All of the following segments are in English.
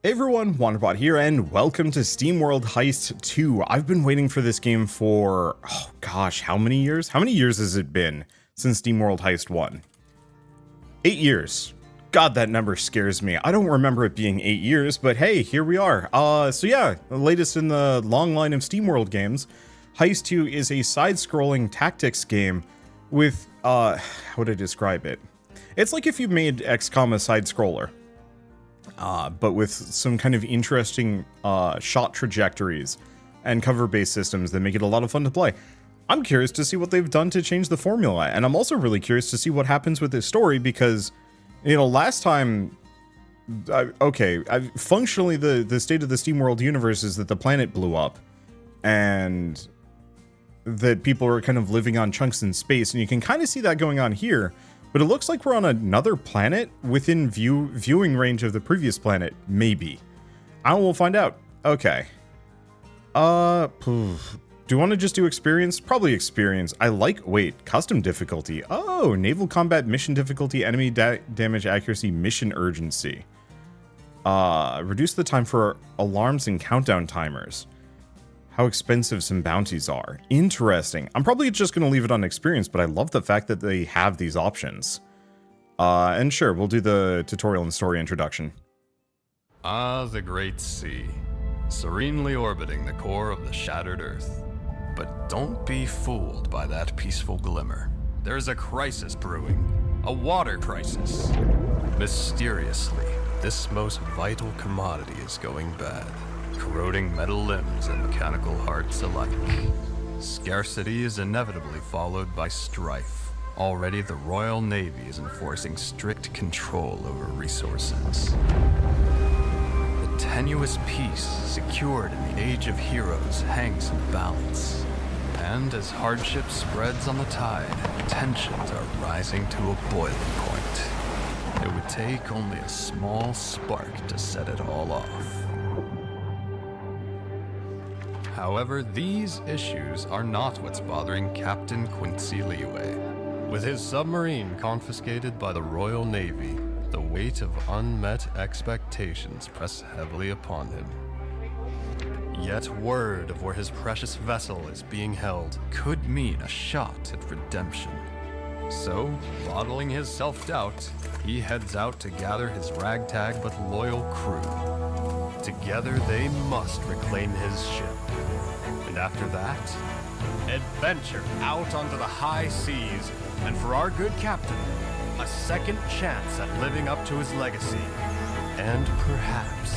Hey everyone, Wanderbot here, and welcome to Steamworld Heist 2. I've been waiting for this game for, oh gosh, how many years? How many years has it been since Steamworld Heist 1? 8 years. God, that number scares me. I don't remember it being 8 years, but hey, here we are. So yeah, the latest in the long line of Steamworld games. Heist 2 is a side-scrolling tactics game with, how would I describe it? It's like if you made XCOM a side-scroller. But with some kind of interesting shot trajectories and cover-based systems that make it a lot of fun to play. I'm curious to see what they've done to change the formula, and I'm also really curious to see what happens with this story because, you know, last time, functionally the state of the Steamworld universe is that the planet blew up, and that people are kind of living on chunks in space, and you can kind of see that going on here. But it looks like we're on another planet within viewing range of the previous planet, maybe. We'll find out. Okay. Do you want to just do experience? Probably experience. Wait, custom difficulty. Oh, naval combat mission difficulty, enemy damage accuracy, mission urgency. Reduce the time for alarms and countdown timers. How expensive some bounties are. Interesting. I'm probably just going to leave it on experience, but I love the fact that they have these options. And sure, we'll do the tutorial and story introduction. Ah, the great sea, serenely orbiting the core of the shattered earth. But don't be fooled by that peaceful glimmer. There's a crisis brewing, a water crisis. Mysteriously, this most vital commodity is going bad, corroding metal limbs and mechanical hearts alike. Scarcity is inevitably followed by strife. Already the Royal Navy is enforcing strict control over resources. The tenuous peace secured in the Age of Heroes hangs in the balance. And as hardship spreads on the tide, tensions are rising to a boiling point. It would take only a small spark to set it all off. However, these issues are not what's bothering Captain Quincy Leeway. With his submarine confiscated by the Royal Navy, the weight of unmet expectations press heavily upon him. Yet word of where his precious vessel is being held could mean a shot at redemption. So, bottling his self-doubt, he heads out to gather his ragtag but loyal crew. Together they must reclaim his ship. And after that, adventure out onto the high seas, and for our good captain, a second chance at living up to his legacy, and perhaps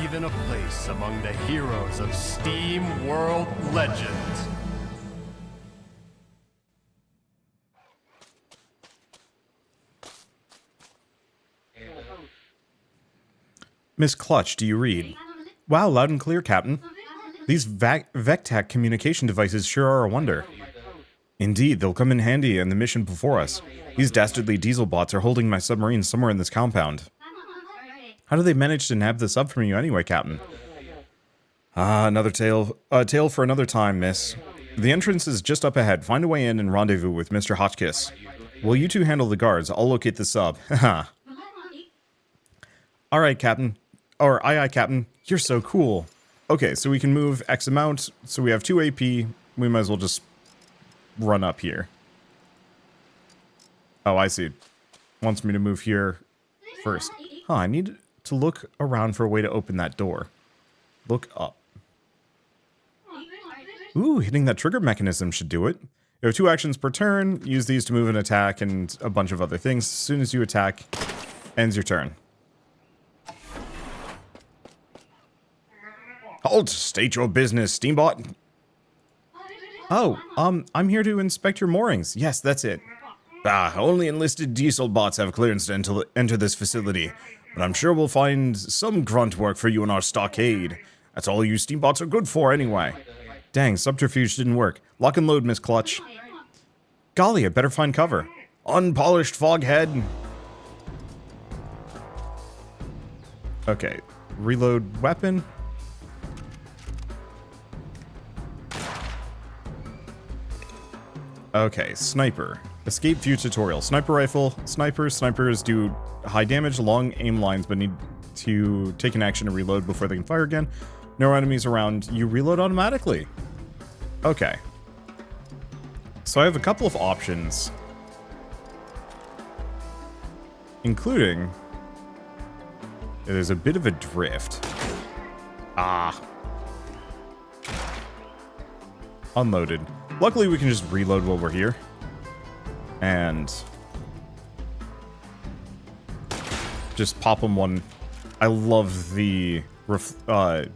even a place among the heroes of Steamworld legend. Miss Clutch, do you read? Wow, loud and clear, Captain. These Vectac communication devices sure are a wonder. Indeed, they'll come in handy in the mission before us. These dastardly diesel bots are holding my submarine somewhere in this compound. How do they manage to nab this up from you anyway, Captain? Another tale. A tale for another time, miss. The entrance is just up ahead. Find a way in and rendezvous with Mr. Hotchkiss. Will you two handle the guards? I'll locate the sub. Haha. Alright, Captain. Or, aye, Captain. You're so cool. Okay, so we can move X amount. So we have 2 AP. We might as well just run up here. Oh, I see. Wants me to move here first. Huh, I need to look around for a way to open that door. Look up. Ooh, hitting that trigger mechanism should do it. You have 2 actions per turn. Use these to move and attack and a bunch of other things. As soon as you attack, ends your turn. Halt! State your business, Steambot. Oh, I'm here to inspect your moorings. Yes, that's it. Only enlisted diesel bots have clearance to enter this facility. But I'm sure we'll find some grunt work for you in our stockade. That's all you Steambots are good for anyway. Dang, subterfuge didn't work. Lock and load, Miss Clutch. Golly, I better find cover. Unpolished foghead. Okay, reload weapon. Okay, sniper. Escape view tutorial. Sniper rifle. Snipers do high damage, long aim lines, but need to take an action to reload before they can fire again. No enemies around, you reload automatically. Okay. So I have a couple of options, including there's a bit of a drift. Ah. Unloaded. Luckily, we can just reload while we're here. And just pop them one. I love the I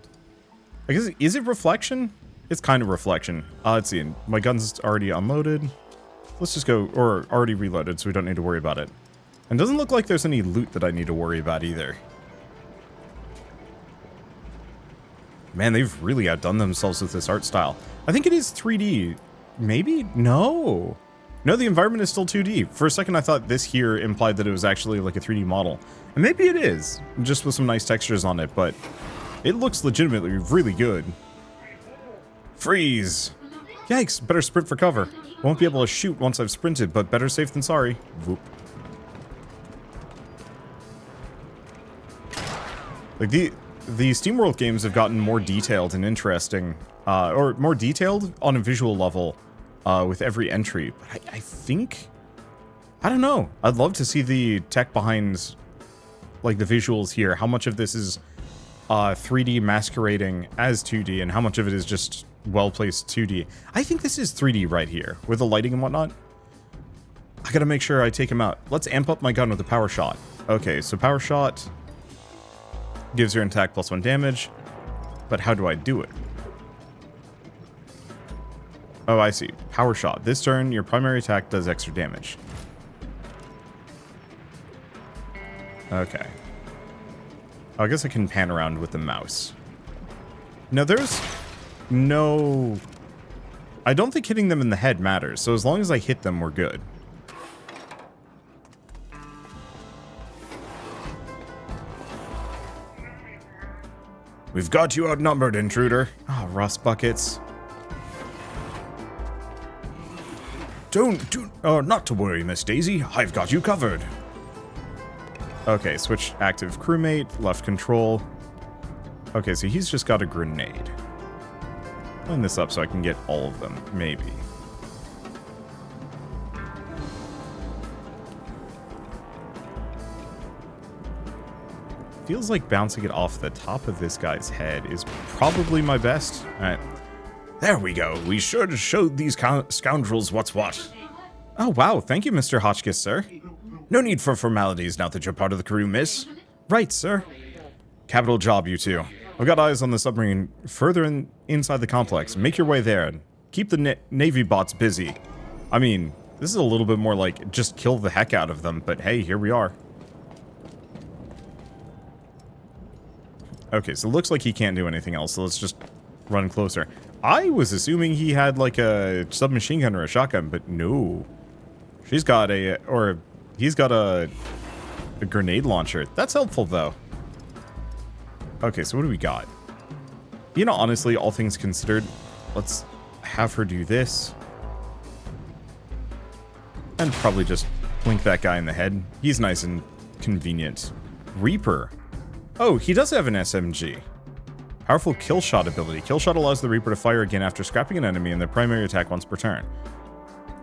guess, is it reflection? It's kind of reflection. Let's see. My gun's already unloaded. Let's just go, or already reloaded, so we don't need to worry about it. And doesn't look like there's any loot that I need to worry about either. Man, they've really outdone themselves with this art style. I think it is 3D. Maybe? No. No, the environment is still 2D. For a second, I thought this here implied that it was actually like a 3D model. And maybe it is, just with some nice textures on it, but it looks legitimately really good. Freeze! Yikes, better sprint for cover. Won't be able to shoot once I've sprinted, but better safe than sorry. Whoop. Like, the Steamworld games have gotten more detailed and interesting, or more detailed on a visual level with every entry. But I think, I don't know. I'd love to see the tech behind, like, the visuals here. How much of this is 3D masquerading as 2D, and how much of it is just well-placed 2D. I think this is 3D right here, with the lighting and whatnot. I gotta make sure I take him out. Let's amp up my gun with a power shot. Okay, so power shot gives your attack +1 damage, but how do I do it? Oh, I see. Power shot. This turn, your primary attack does extra damage. Okay. I guess I can pan around with the mouse. Now, there's no... I don't think hitting them in the head matters, so as long as I hit them, we're good. We've got you outnumbered, intruder. Ah, rust buckets. Not to worry, Miss Daisy. I've got you covered. Okay, switch active crewmate, left control. Okay, so he's just got a grenade. Line this up so I can get all of them, maybe. Feels like bouncing it off the top of this guy's head is probably my best. Alright. There we go. We should show these scoundrels what's what. Oh, wow. Thank you, Mr. Hotchkiss, sir. No need for formalities now that you're part of the crew, miss. Right, sir. Capital job, you two. I've got eyes on the submarine further inside the complex. Make your way there and keep the Navy bots busy. I mean, this is a little bit more like just kill the heck out of them, but hey, here we are. Okay, so it looks like he can't do anything else, so let's just run closer. I was assuming he had like a submachine gun or a shotgun, but no. She's got a, or he's got a grenade launcher. That's helpful, though. Okay, so what do we got? You know, honestly, all things considered, let's have her do this. And probably just blink that guy in the head. He's nice and convenient. Reaper. Oh, he does have an SMG. Powerful kill shot ability. Kill shot allows the Reaper to fire again after scrapping an enemy in their primary attack once per turn.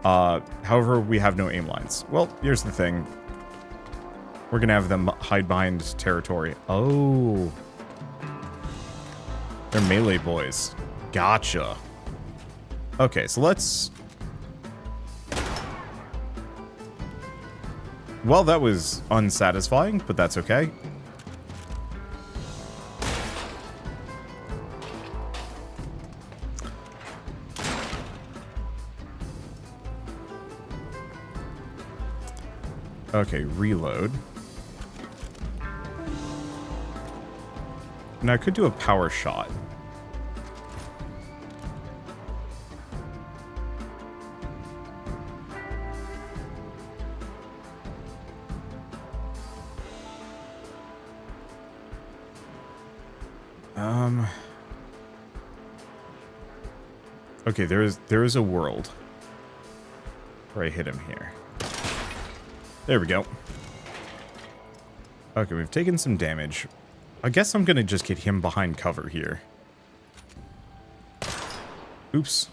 However, we have no aim lines. Well, here's the thing. We're gonna have them hide behind territory. Oh. They're melee boys. Gotcha. Okay, so let's... Well, that was unsatisfying, but that's okay. Okay, reload. Now I could do a power shot. Okay, there is a world where I hit him here. There we go. Okay, we've taken some damage. I guess I'm gonna just get him behind cover here. Oops.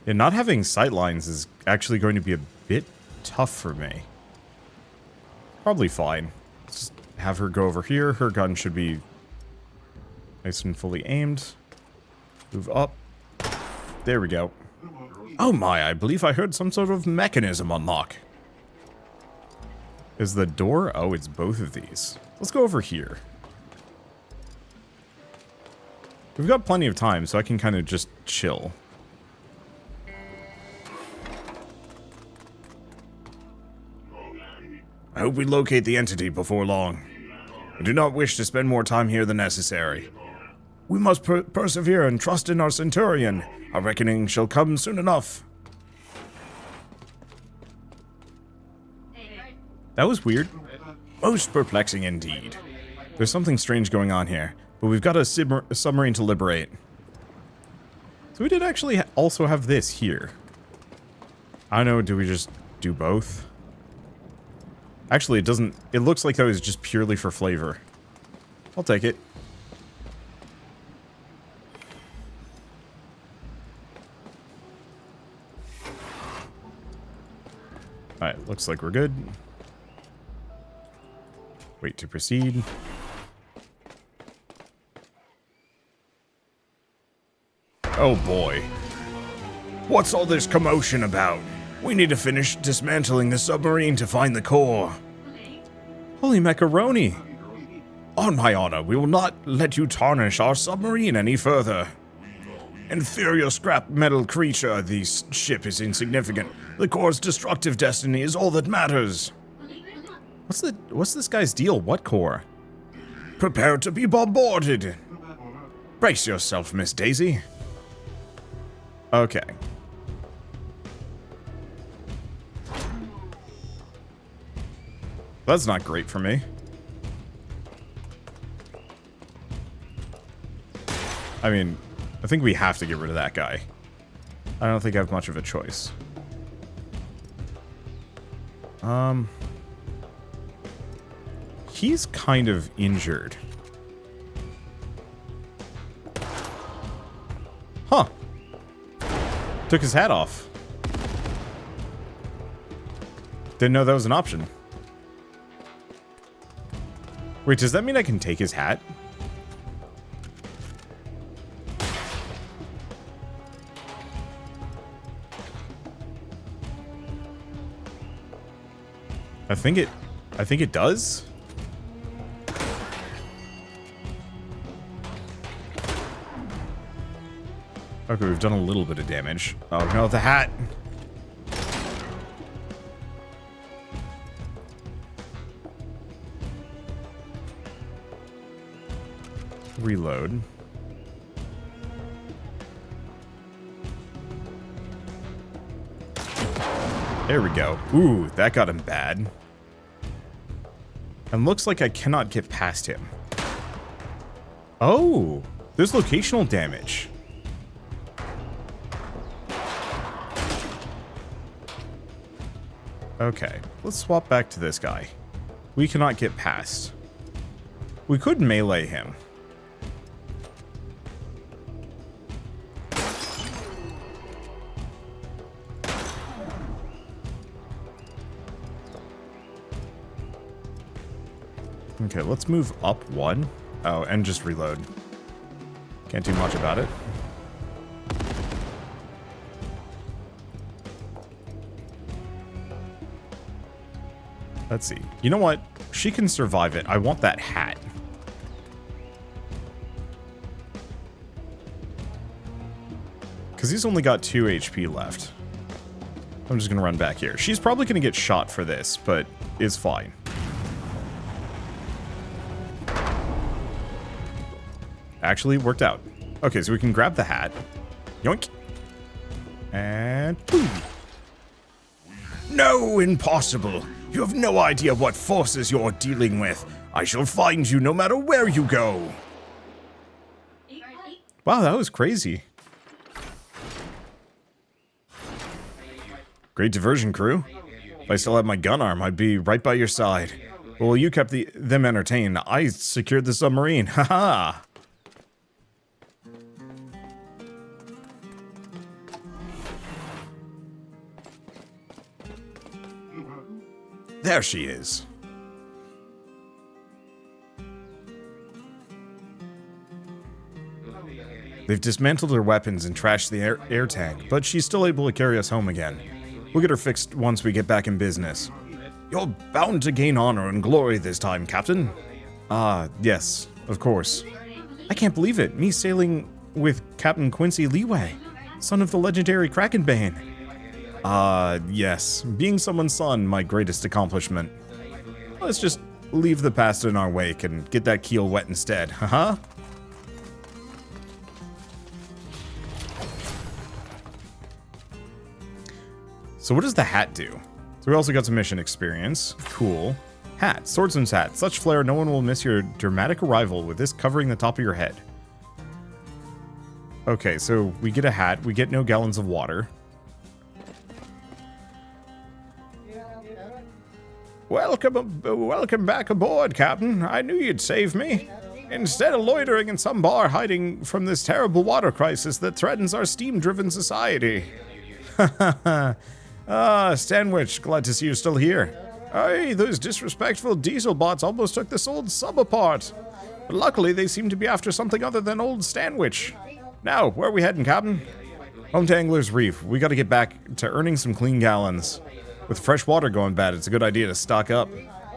Yeah, not having sight lines is actually going to be a bit tough for me. Probably fine. Let's just have her go over here. Her gun should be nice and fully aimed. Move up. There we go. Oh my, I believe I heard some sort of mechanism unlock. Is the door? Oh, it's both of these. Let's go over here. We've got plenty of time, so I can kind of just chill. I hope we locate the entity before long. I do not wish to spend more time here than necessary. We must persevere and trust in our Centurion. Our reckoning shall come soon enough. That was weird. Most perplexing indeed. There's something strange going on here, but we've got a submarine to liberate. So we did actually also have this here. I don't know, do we just do both? Actually, it doesn't... It looks like that was just purely for flavor. I'll take it. Alright, looks like we're good. Wait to proceed. Oh boy. What's all this commotion about? We need to finish dismantling the submarine to find the core. Holy macaroni! On my honor, we will not let you tarnish our submarine any further. Inferior scrap metal creature, this ship is insignificant. The core's destructive destiny is all that matters. What's this guy's deal? What core? Prepare to be bombarded. Brace yourself, Miss Daisy. Okay. That's not great for me. I mean, I think we have to get rid of that guy. I don't think I have much of a choice. He's kind of injured. Huh. Took his hat off. Didn't know that was an option. Wait, does that mean I can take his hat? I think it does. Okay, we've done a little bit of damage. Oh no, the hat. Reload. There we go. Ooh, that got him bad. And looks like I cannot get past him. Oh, there's locational damage. Okay, let's swap back to this guy. We cannot get past. We could melee him. Okay, let's move up one. Oh, and just reload. Can't do much about it. Let's see. You know what? She can survive it. I want that hat. Because he's only got 2 HP left. I'm just going to run back here. She's probably going to get shot for this, but it's fine. Actually, it worked out. Okay, so we can grab the hat. Yoink. And boom. No, impossible. You have no idea what forces you're dealing with. I shall find you no matter where you go. Wow, that was crazy. Great diversion, crew. If I still had my gun arm, I'd be right by your side. Well, you kept them entertained. I secured the submarine. Haha. There she is. They've dismantled her weapons and trashed the air tank, but she's still able to carry us home again. We'll get her fixed once we get back in business. You're bound to gain honor and glory this time, Captain. Yes, of course. I can't believe it. Me sailing with Captain Quincy Leeway, son of the legendary Krakenbane. Yes. Being someone's son, my greatest accomplishment. Let's just leave the past in our wake and get that keel wet instead, haha? So what does the hat do? So we also got some mission experience. Cool. Hat. Swordsman's hat. Such flair, no one will miss your dramatic arrival with this covering the top of your head. Okay, so we get a hat. We get no gallons of water. Welcome back aboard, Captain. I knew you'd save me. Instead of loitering in some bar hiding from this terrible water crisis that threatens our steam-driven society. Stanwich, glad to see you're still here. Aye, those disrespectful diesel bots almost took this old sub apart. But luckily, they seem to be after something other than old Stanwich. Now, where are we heading, Captain? Home to Angler's Reef. We gotta get back to earning some clean gallons. With fresh water going bad, it's a good idea to stock up.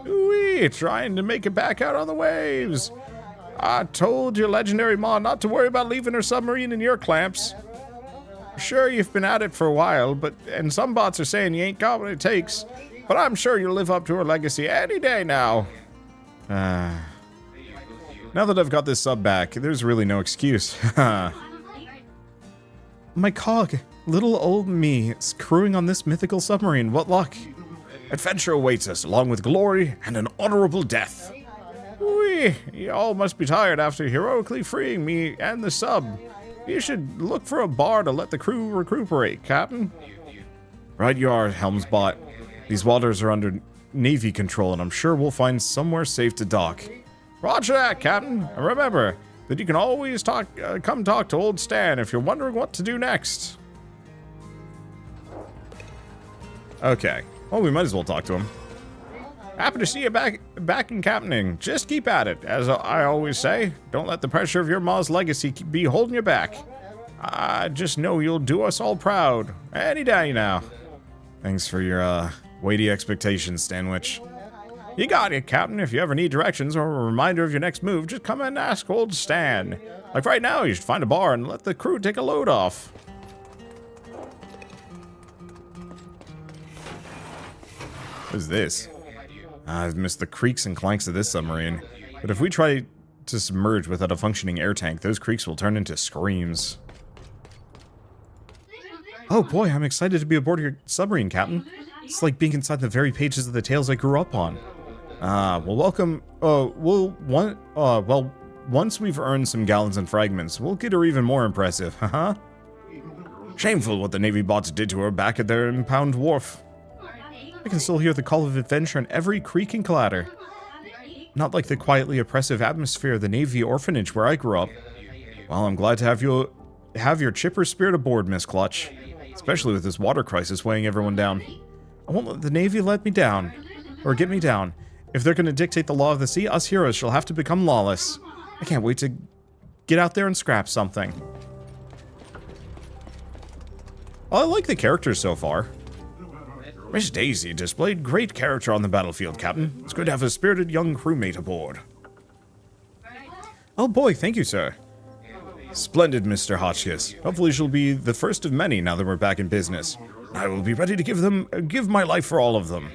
Ooh-wee, trying to make it back out on the waves. I told your legendary ma not to worry about leaving her submarine in your clamps. Sure, you've been at it for a while, and some bots are saying you ain't got what it takes, but I'm sure you'll live up to her legacy any day now. Now that I've got this sub back, there's really no excuse. My cog, little old me, is crewing on this mythical submarine. What luck. Adventure awaits us, along with glory and an honorable death. Whee, you all must be tired after heroically freeing me and the sub. You should look for a bar to let the crew recuperate, Captain. Right you are, Helmsbot. These waters are under Navy control, and I'm sure we'll find somewhere safe to dock. Roger that, Captain. And remember that you can always come talk to old Stan if you're wondering what to do next. Okay. Well, we might as well talk to him. Happy to see you back in captaining. Just keep at it. As I always say, don't let the pressure of your ma's legacy be holding you back. I just know you'll do us all proud. Any day now. Thanks for your, weighty expectations, Stanwich. You got it, Captain. If you ever need directions or a reminder of your next move, just come and ask old Stan. Like right now, you should find a bar and let the crew take a load off. What is this? I've missed the creaks and clanks of this submarine. But if we try to submerge without a functioning air tank, those creaks will turn into screams. Oh boy, I'm excited to be aboard your submarine, Captain. It's like being inside the very pages of the tales I grew up on. Well, welcome. Once we've earned some gallons and fragments, we'll get her even more impressive, haha. Shameful what the Navy bots did to her back at their impound wharf. I can still hear the call of adventure in every creak and clatter. Not like the quietly oppressive atmosphere of the Navy orphanage where I grew up. Well, I'm glad to have your chipper spirit aboard, Miss Clutch. Especially with this water crisis weighing everyone down. I won't let the Navy let me down. Or get me down. If they're going to dictate the law of the sea, us heroes shall have to become lawless. I can't wait to get out there and scrap something. Well, I like the characters so far. Miss Daisy displayed great character on the battlefield, Captain. It's good to have a spirited young crewmate aboard. Oh boy, thank you, sir. Splendid, Mr. Hotchkiss. Hopefully she'll be the first of many now that we're back in business. I will be ready to give my life for all of them.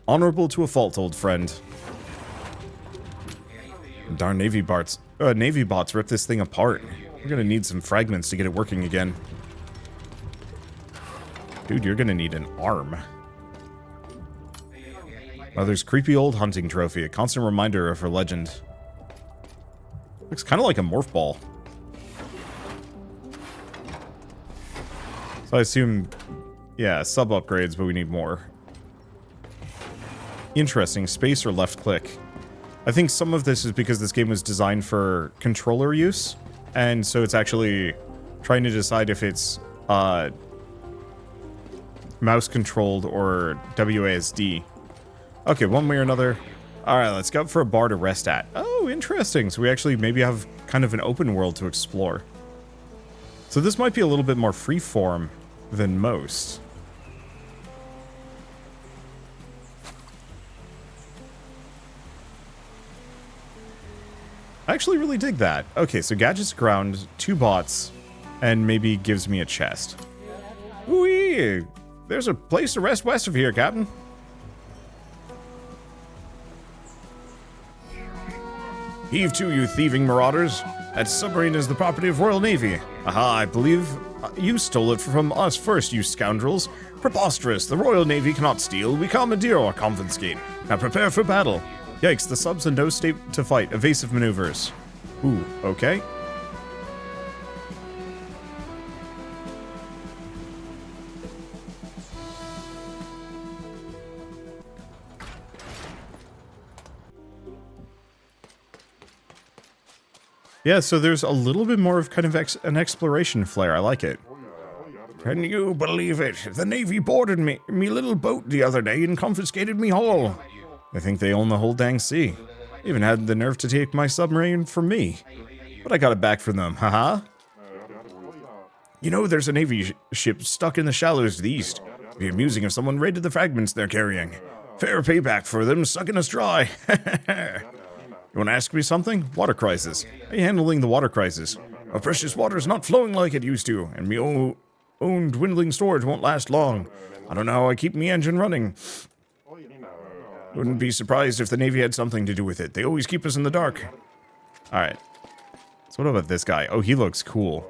Honorable to a fault, old friend. Darn Navy bots ripped this thing apart. We're gonna need some fragments to get it working again. Dude, you're gonna need an arm. Mother's creepy old hunting trophy, a constant reminder of her legend. Looks kind of like a morph ball. So I assume, yeah, sub upgrades, but we need more. Interesting, space or left click. I think some of this is because this game was designed for controller use, and so it's actually trying to decide if it's mouse controlled or WASD. Okay, one way or another. Alright, let's go up for a bar to rest at. Oh, interesting. So we actually maybe have kind of an open world to explore. So this might be a little bit more freeform than most. I actually really dig that. Okay, so gadgets ground, 2 bots, and maybe gives me a chest. Whee! There's a place to rest west of here, Captain. Heave to, you thieving marauders. That submarine is the property of Royal Navy. Aha, I believe you stole it from us first, you scoundrels. Preposterous. The Royal Navy cannot steal. We commandeer or confiscate. Now prepare for battle. Yikes, the sub's in no state to fight. Evasive maneuvers. Ooh, okay. Yeah, so there's a little bit more of kind of an exploration flair. I like it. Can you believe it? The Navy boarded me little boat the other day and confiscated me hull. I think they own the whole dang sea. Even had the nerve to take my submarine from me. But I got it back from them, haha. You know, there's a Navy ship stuck in the shallows to the east. It'd be amusing if someone raided the fragments they're carrying. Fair payback for them sucking us dry. You want to ask me something? Water crisis. How are you handling the water crisis? Our precious water is not flowing like it used to, and me own dwindling storage won't last long. I don't know how I keep me engine running. Wouldn't be surprised if the Navy had something to do with it. They always keep us in the dark. Alright. So what about this guy? Oh, he looks cool.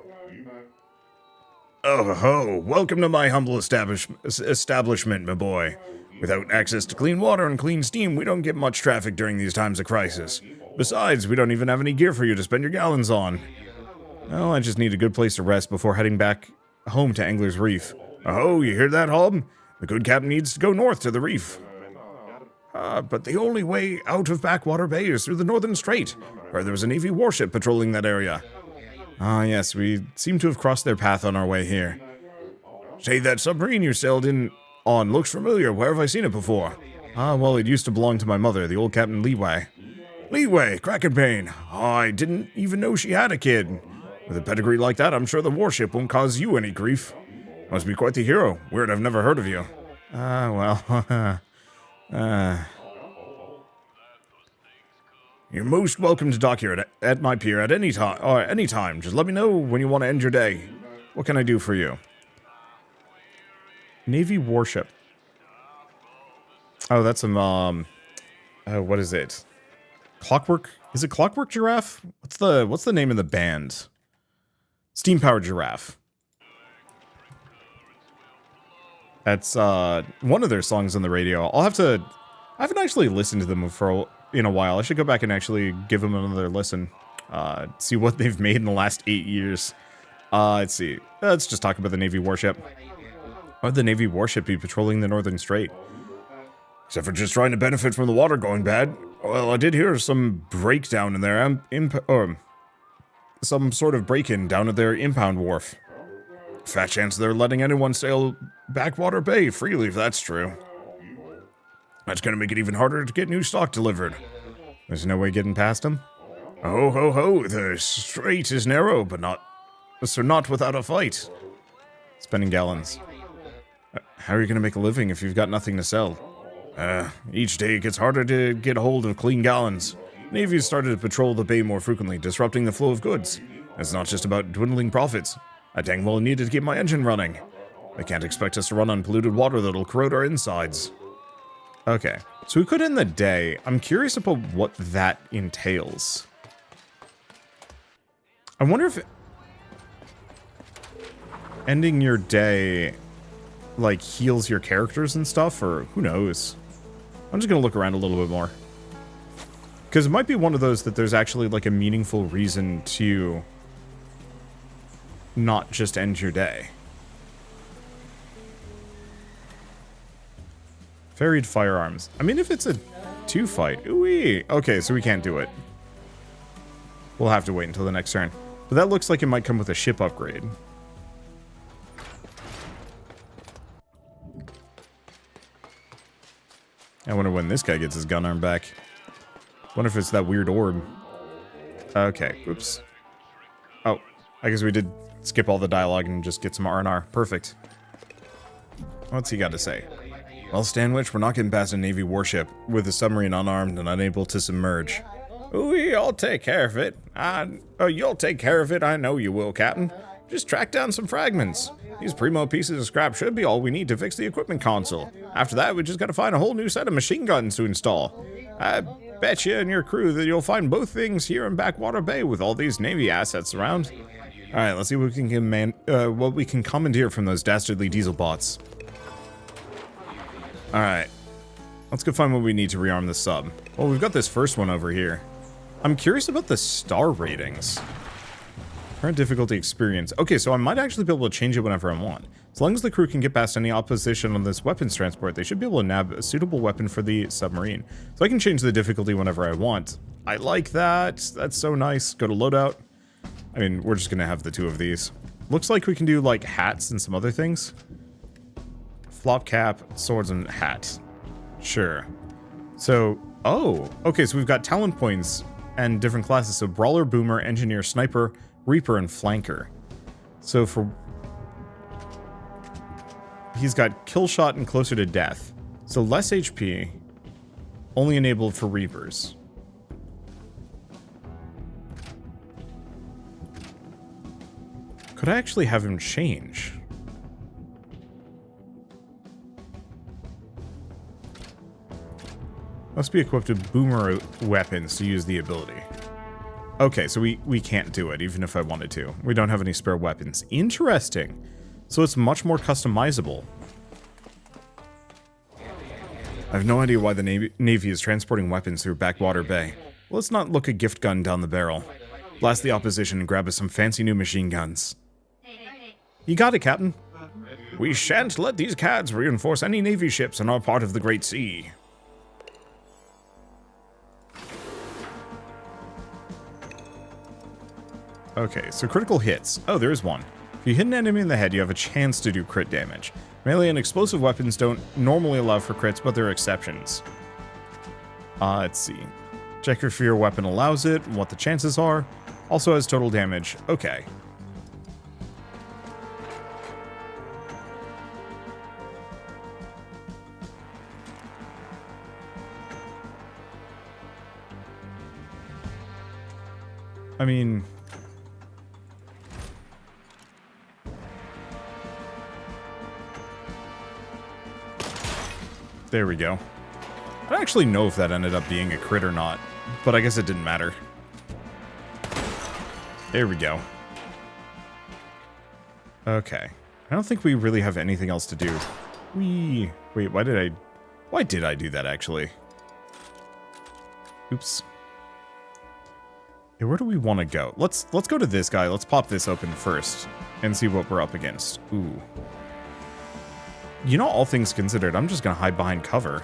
Oh ho! Welcome to my humble establishment, my boy. Without access to clean water and clean steam, we don't get much traffic during these times of crisis. Besides, we don't even have any gear for you to spend your gallons on. Well, I just need a good place to rest before heading back home to Angler's Reef. Oh, you hear that, Hob? The good captain needs to go north to the reef. But the only way out of Backwater Bay is through the Northern Strait, where there was a Navy warship patrolling that area. Ah, yes, we seem to have crossed their path on our way here. Say, that submarine you sailed in on looks familiar. Where have I seen it before? Ah, well, it used to belong to my mother, the old Captain Leeway. Leeway, Krakenbane. Oh, I didn't even know she had a kid. With a pedigree like that, I'm sure the warship won't cause you any grief. Must be quite the hero. Weird, I've never heard of you. You're most welcome to dock here at my pier at any time. Just let me know when you want to end your day. What can I do for you? Navy warship. Oh, that's some, what is it? Clockwork? Is it Clockwork Giraffe? What's the name of the band? Steam Powered Giraffe. That's, one of their songs on the radio. I haven't actually listened to them in a while. I should go back and actually give them another listen. See what they've made in the last 8 years. Let's see. Let's just talk about the Navy warship. Why would the Navy warship be patrolling the Northern Strait? Except for just trying to benefit from the water going bad. Well, I did hear some breakdown in there. Some sort of break-in down at their impound wharf. Fat chance they're letting anyone sail Backwater Bay freely, if that's true. That's gonna make it even harder to get new stock delivered. There's no way getting past them? Oh, ho, ho, the strait is narrow, but not without a fight. Spending gallons. How are you gonna make a living if you've got nothing to sell? Each day it gets harder to get a hold of clean gallons. Navy's started to patrol the bay more frequently, disrupting the flow of goods. It's not just about dwindling profits. I dang well needed to keep my engine running. They can't expect us to run on polluted water that'll corrode our insides. Okay, so we could end the day. I'm curious about what that entails. I wonder if ending your day, like, heals your characters and stuff, or who knows. I'm just gonna look around a little bit more. Because it might be one of those that there's actually, like, a meaningful reason to not just end your day. Varied firearms. I mean, if it's a To fight. Ooh-wee. Okay, so we can't do it. We'll have to wait until the next turn. But that looks like it might come with a ship upgrade. I wonder when this guy gets his gun arm back. Wonder if it's that weird orb. Okay, oops. Oh, I guess we did skip all the dialogue and just get some R&R. Perfect. What's he got to say? Well, Stanwich, we're not getting past a Navy warship with a submarine unarmed and unable to submerge. Ooh, I'll take care of it. You'll take care of it, I know you will, Captain. Just track down some fragments. These primo pieces of scrap should be all we need to fix the equipment console. After that, we just gotta find a whole new set of machine guns to install. I bet you and your crew that you'll find both things here in Backwater Bay with all these Navy assets around. Alright, let's see what we can commandeer from those dastardly diesel bots. Alright. Let's go find what we need to rearm the sub. Well, we've got this first one over here. I'm curious about the star ratings. Current difficulty experience. Okay, so I might actually be able to change it whenever I want. As long as the crew can get past any opposition on this weapons transport, they should be able to nab a suitable weapon for the submarine. So I can change the difficulty whenever I want. I like that. That's so nice. Go to loadout. I mean, we're just gonna have the two of these. Looks like we can do, like, hats and some other things. Flop cap, swords, and hat. Sure. So, oh, okay, so we've got talent points and different classes. So brawler, boomer, engineer, sniper, reaper, and flanker. So for... he's got kill shot and closer to death. So less HP, only enabled for reapers. Could I actually have him change? Must be equipped with boomer weapons to use the ability. Okay, so we can't do it, even if I wanted to. We don't have any spare weapons. Interesting. So it's much more customizable. I have no idea why the Navy is transporting weapons through Backwater Bay. Let's not look a gift gun down the barrel. Blast the opposition and grab us some fancy new machine guns. You got it, Captain. We shan't let these cads reinforce any Navy ships in our part of the Great Sea. Okay, so critical hits. Oh, there is one. If you hit an enemy in the head, you have a chance to do crit damage. Melee and explosive weapons don't normally allow for crits, but there are exceptions. Let's see. Check if your weapon allows it, and what the chances are. Also has total damage. Okay. I mean... there we go. I don't actually know if that ended up being a crit or not, but I guess it didn't matter. There we go. Okay. I don't think we really have anything else to do. Wait, why did I do that, actually? Oops. Hey, where do we want to go? Let's go to this guy. Let's pop this open first and see what we're up against. Ooh. You know, all things considered, I'm just gonna hide behind cover.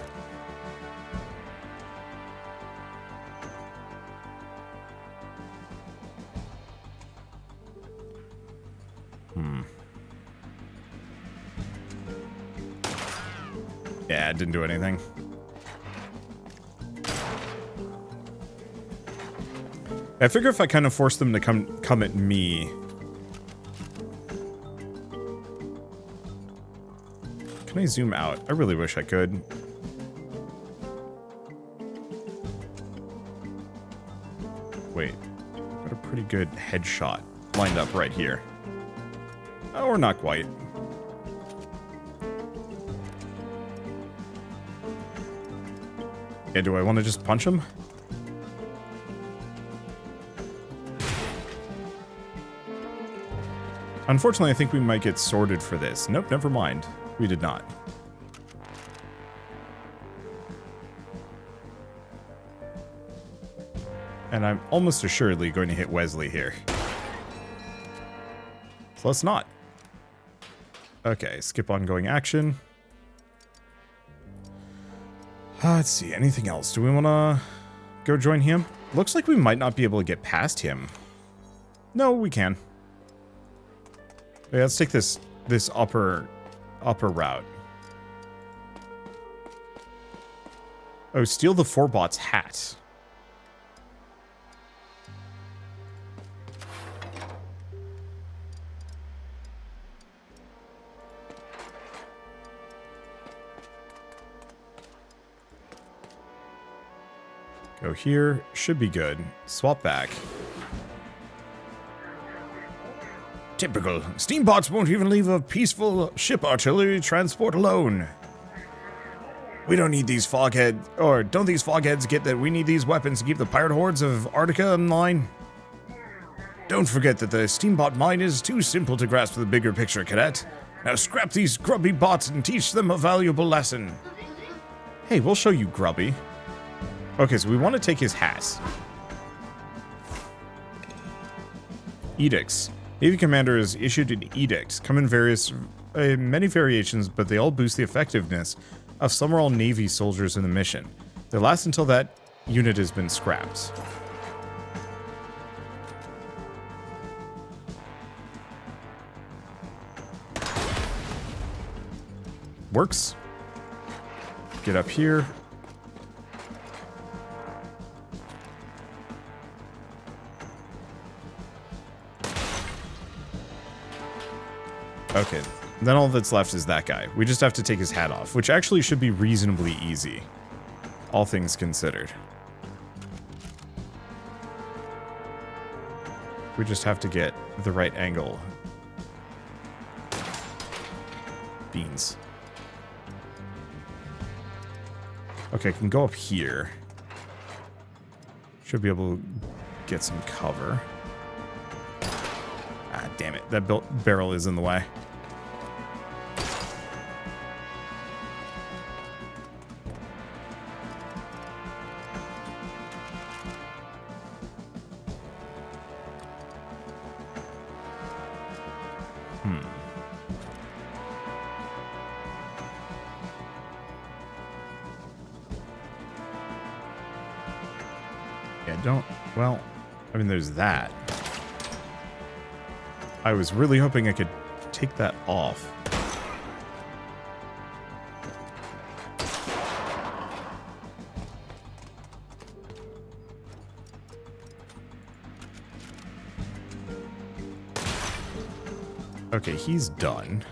Yeah, it didn't do anything. I figure if I kind of force them to come at me. Can I zoom out? I really wish I could. Wait. Got a pretty good headshot lined up right here. Oh, or not quite. Yeah, do I want to just punch him? Unfortunately, I think we might get sorted for this. Nope, never mind. We did not. And I'm almost assuredly going to hit Wesley here. So let's not. Okay, skip ongoing action. Let's see, anything else? Do we want to go join him? Looks like we might not be able to get past him. No, we can. Okay, let's take this upper route. Oh, steal the Forbot's hat. Go here. Should be good. Swap back. Typical. Steambots won't even leave a peaceful ship artillery transport alone. We don't need these fogheads, or don't these fogheads get that we need these weapons to keep the pirate hordes of Arctica in line? Don't forget that the Steambot mind is too simple to grasp the bigger picture, cadet. Now scrap these grubby bots and teach them a valuable lesson. Hey, we'll show you, grubby. Okay, so we want to take his hat. Edicts. Navy Commander has issued an edict. Come in many variations, but they all boost the effectiveness of some or all Navy soldiers in the mission. They last until that unit has been scrapped. Works. Get up here. Okay, then all that's left is that guy. We just have to take his hat off, which actually should be reasonably easy, all things considered. We just have to get the right angle. Beans. Okay, I can go up here. Should be able to get some cover. Ah, damn it. That barrel is in the way. Well, I mean, there's that. I was really hoping I could take that off. Okay, he's done.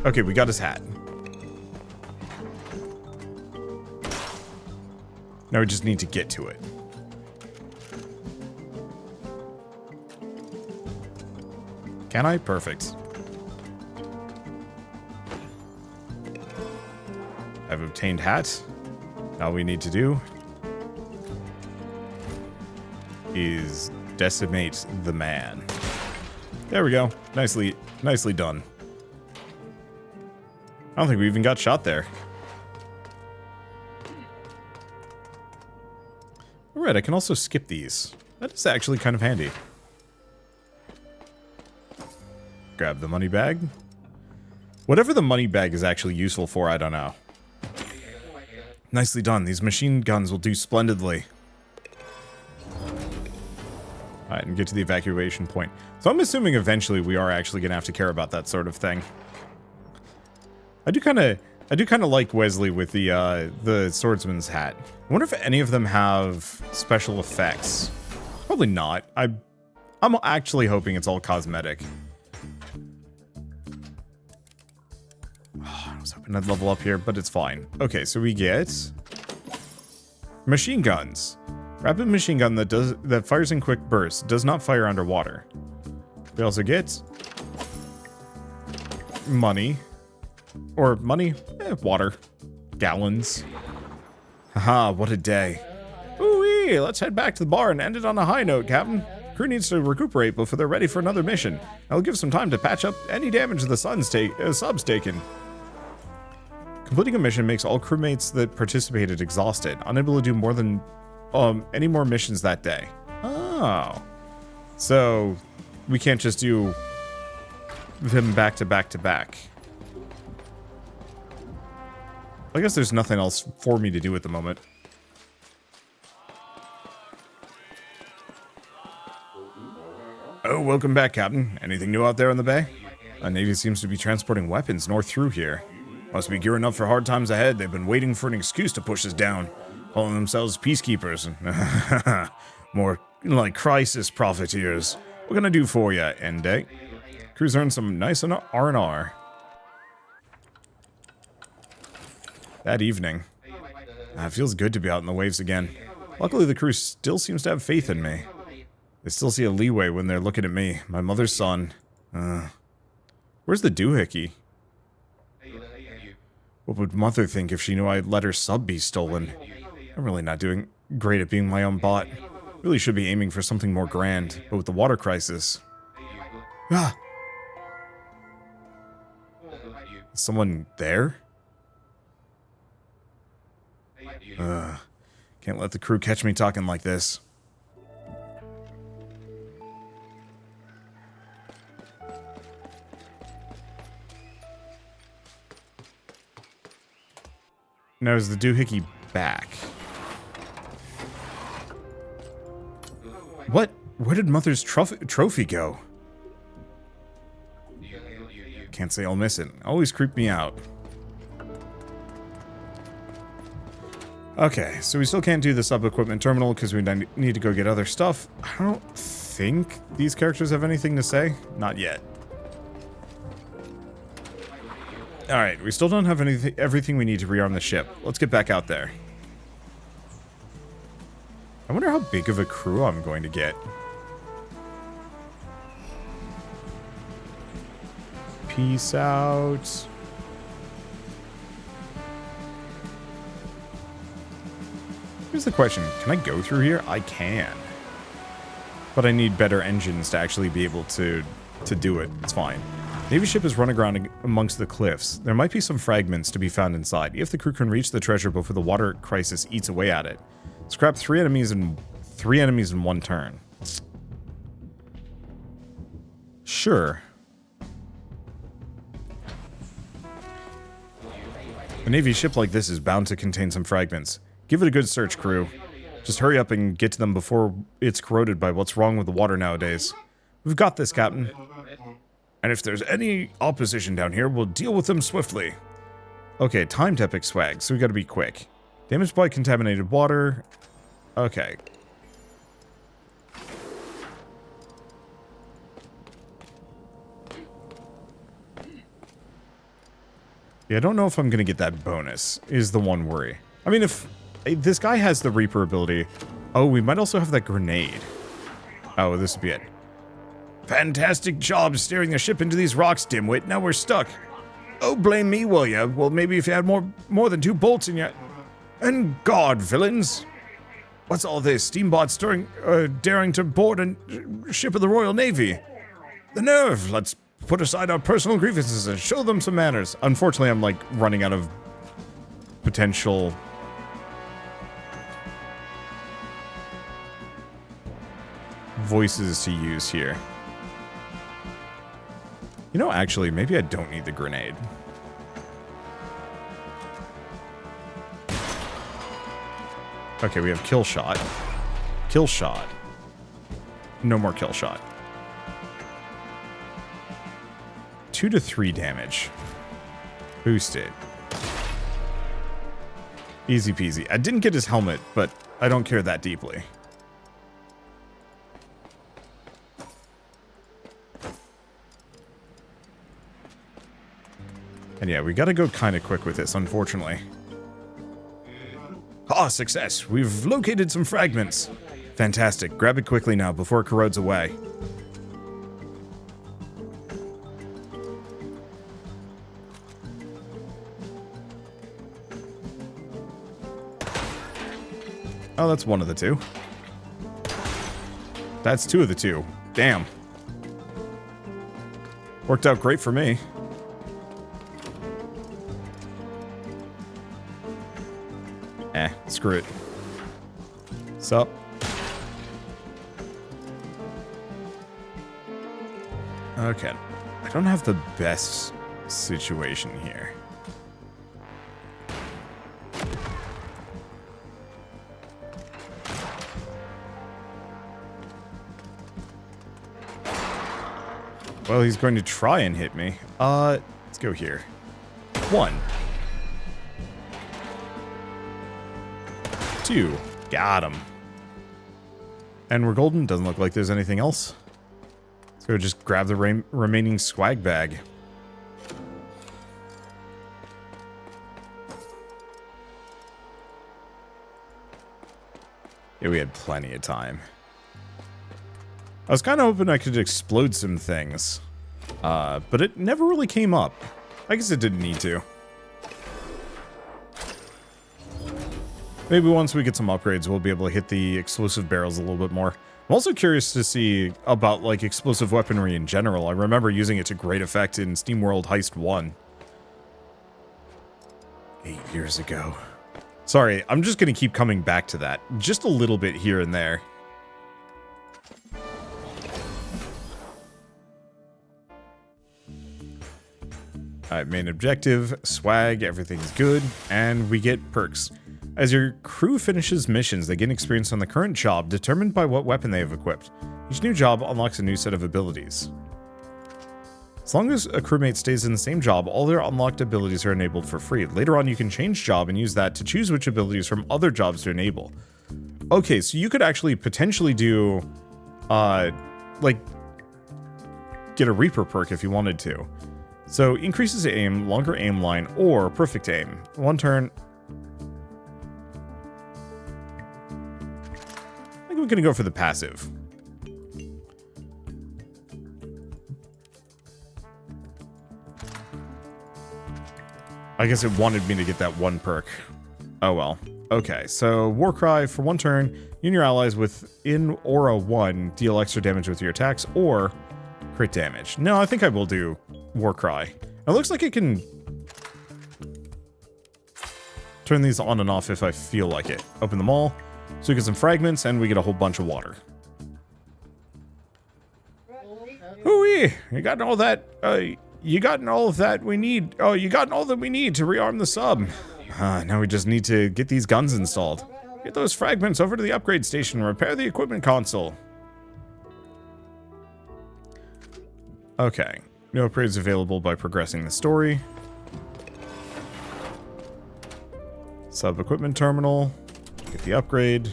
Okay, we got his hat. Now we just need to get to it. Can I? Perfect. I've obtained hat. All we need to do is decimate the man. There we go. Nicely done. I don't think we even got shot there. Alright, I can also skip these. That is actually kind of handy. Grab the money bag. Whatever the money bag is actually useful for, I don't know. Nicely done. These machine guns will do splendidly. Alright, and get to the evacuation point. So I'm assuming eventually we are actually going to have to care about that sort of thing. I do kind of like Wesley with the swordsman's hat. I wonder if any of them have special effects. Probably not. I'm actually hoping it's all cosmetic. Oh, I was hoping I'd level up here, but it's fine. Okay, so we get machine guns. Rapid machine gun that fires in quick bursts, does not fire underwater. We also get money. Or money, water, gallons. Haha, what a day. Ooh-wee, let's head back to the bar and end it on a high note, Captain. Crew needs to recuperate before they're ready for another mission. I'll give some time to patch up any damage the sub's taken. Completing a mission makes all crewmates that participated exhausted, unable to do more than any more missions that day. Oh. So, we can't just do them back to back to back. I guess there's nothing else for me to do at the moment. Oh, welcome back, Captain. Anything new out there in the bay? Our Navy seems to be transporting weapons north through here. Must be gearing up for hard times ahead. They've been waiting for an excuse to push us down, calling themselves peacekeepers. More like crisis profiteers. What can I do for you, Ende? Crew's earned some nice R&R. That evening. It feels good to be out in the waves again. Luckily, the crew still seems to have faith in me. They still see a leeway when they're looking at me, my mother's son. Where's the doohickey? What would Mother think if she knew I'd let her sub be stolen? I'm really not doing great at being my own bot. Really should be aiming for something more grand, but with the water crisis... Ah! Is someone there? Can't let the crew catch me talking like this. Now, is the doohickey back? What? Where did Mother's trophy go? Can't say I'll miss it. Always creep me out. Okay, so we still can't do the sub-equipment terminal because we need to go get other stuff. I don't think these characters have anything to say. Not yet. Alright, we still don't have everything we need to rearm the ship. Let's get back out there. I wonder how big of a crew I'm going to get. Peace out. Here's the question. Can I go through here? I can. But I need better engines to actually be able to do it. It's fine. Navy ship is running aground amongst the cliffs. There might be some fragments to be found inside, if the crew can reach the treasure before the water crisis eats away at it. Scrap three enemies in one turn. Sure. A Navy ship like this is bound to contain some fragments. Give it a good search, crew. Just hurry up and get to them before it's corroded by what's wrong with the water nowadays. We've got this, Captain. And if there's any opposition down here, we'll deal with them swiftly. Okay, timed epic swag, so we gotta be quick. Damaged by contaminated water. Okay. Yeah, I don't know if I'm gonna get that bonus, is the one worry. I mean, if this guy has the Reaper ability... Oh, we might also have that grenade. Oh, this would be it. Fantastic job steering the ship into these rocks, dimwit. Now we're stuck. Oh, blame me, will ya? Well, maybe if you had more than 2 bolts in ya... And God, villains! What's all this? Steambot daring to board a ship of the Royal Navy. The nerve! Let's put aside our personal grievances and show them some manners. Unfortunately, I'm, like, running out of potential... voices to use here. You know, actually, maybe I don't need the grenade. Okay, we have kill shot. Kill shot. No more kill shot. 2 to 3 damage. Boosted. Easy peasy. I didn't get his helmet, but I don't care that deeply. And yeah, we gotta go kind of quick with this, unfortunately. Ah, success! We've located some fragments. Fantastic. Grab it quickly now before it corrodes away. Oh, that's one of the 2. That's 2 of the 2. Damn. Worked out great for me. Screw it. Sup? Okay. I don't have the best situation here. Well, he's going to try and hit me. Let's go here. 1. 2. Got him. And we're golden. Doesn't look like there's anything else. Let's go just grab the remaining swag bag. Yeah, we had plenty of time. I was kind of hoping I could explode some things. But it never really came up. I guess it didn't need to. Maybe once we get some upgrades, we'll be able to hit the explosive barrels a little bit more. I'm also curious to see about, like, explosive weaponry in general. I remember using it to great effect in Steamworld Heist 1. 8 years ago. Sorry, I'm just going to keep coming back to that. Just a little bit here and there. Alright, main objective, swag, everything's good, and we get perks. As your crew finishes missions, they gain experience on the current job, determined by what weapon they have equipped. Each new job unlocks a new set of abilities. As long as a crewmate stays in the same job, all their unlocked abilities are enabled for free. Later on, you can change job and use that to choose which abilities from other jobs to enable. Okay, so you could actually potentially do, like, get a Reaper perk if you wanted to. So, increases aim, longer aim line, or perfect aim. 1 turn. I think we're gonna go for the passive. I guess it wanted me to get that 1 perk. Oh well. Okay, so Warcry for 1 turn. You and your allies within Aura 1 deal extra damage with your attacks, or crit damage. No, I think I will do Warcry. It looks like it can turn these on and off if I feel like it. Open them all. So we get some fragments, and we get a whole bunch of water. Hooey! You got all that, you gotten all of that we need. Oh, you gotten all that we need to rearm the sub. Now we just need to get these guns installed. Get those fragments over to the upgrade station and repair the equipment console. Okay. New upgrades available by progressing the story. Sub-equipment terminal. Get the upgrade.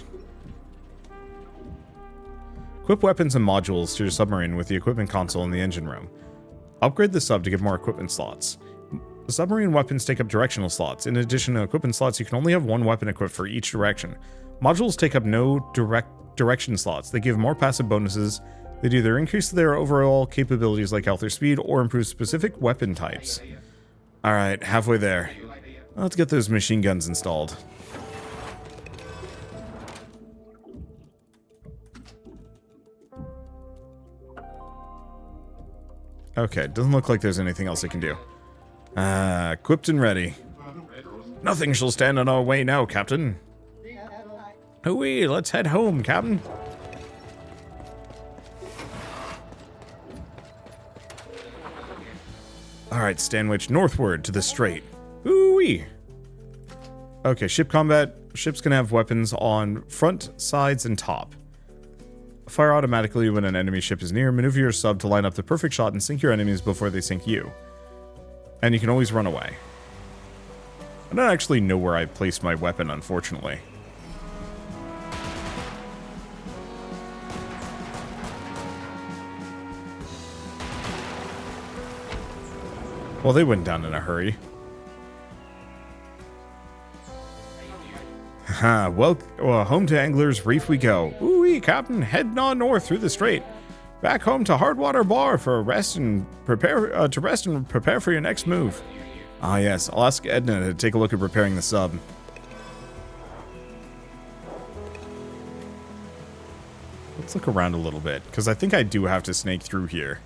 Equip weapons and modules to your submarine with the equipment console in the engine room. Upgrade the sub to get more equipment slots. The submarine weapons take up directional slots. In addition to equipment slots, you can only have 1 weapon equipped for each direction. Modules take up no direction slots. They give more passive bonuses. They either increase their overall capabilities like health or speed, or improve specific weapon types. Alright, halfway there. Let's get those machine guns installed. Okay, doesn't look like there's anything else I can do. Equipped and ready. Nothing shall stand in our way now, Captain. Hooey, let's head home, Captain. Alright, Stanwich, northward to the strait. Hooey! Okay, ship combat. Ships can have weapons on front, sides, and top. Fire automatically when an enemy ship is near. Maneuver your sub to line up the perfect shot and sink your enemies before they sink you. And you can always run away. I don't actually know where I placed my weapon, unfortunately. Well, they went down in a hurry. Well, home to Angler's Reef we go. Ooh-wee, Captain, heading on north through the strait. Back home to Hardwater Bar for a rest and prepare for your next move. Ah, yes, I'll ask Edna to take a look at repairing the sub. Let's look around a little bit, because I think I do have to snake through here.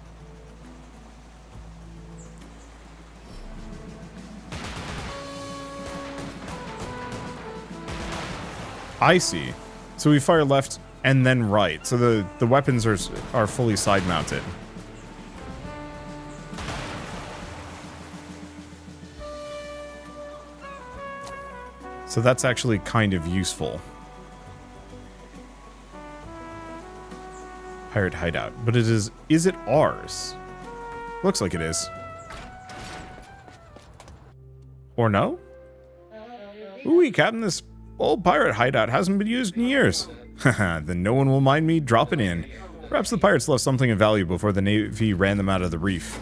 I see. So we fire left and then right. So the weapons are fully side mounted. So that's actually kind of useful. Pirate hideout. But is it ours? Looks like it is. Or no? Ooh, Captain, this old pirate hideout hasn't been used in years. Haha, then no one will mind me dropping in. Perhaps the pirates left something of value before the Navy ran them out of the reef.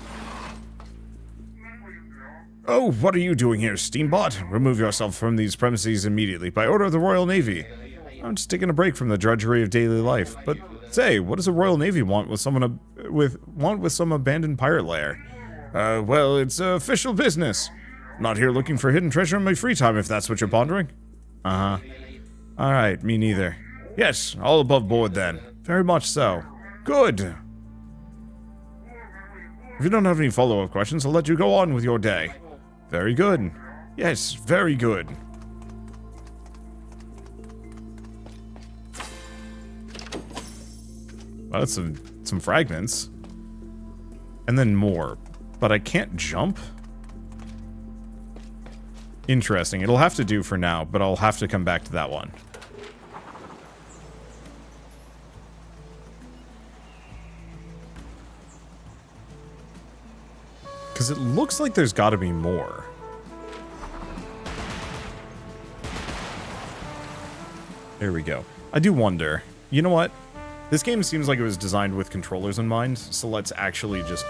Oh, what are you doing here, Steambot? Remove yourself from these premises immediately by order of the Royal Navy. I'm just taking a break from the drudgery of daily life. But say, what does the Royal Navy want with some abandoned pirate lair? Well, it's official business. I'm not here looking for hidden treasure in my free time, if that's what you're pondering. Uh-huh. Alright, me neither. Yes, all above board then. Very much so. Good. If you don't have any follow-up questions, I'll let you go on with your day. Very good. Yes, very good. Well, that's some fragments. And then more. But I can't jump? Interesting. It'll have to do for now, but I'll have to come back to that one. Because it looks like there's got to be more. There we go. I do wonder. You know what? This game seems like it was designed with controllers in mind, so let's actually just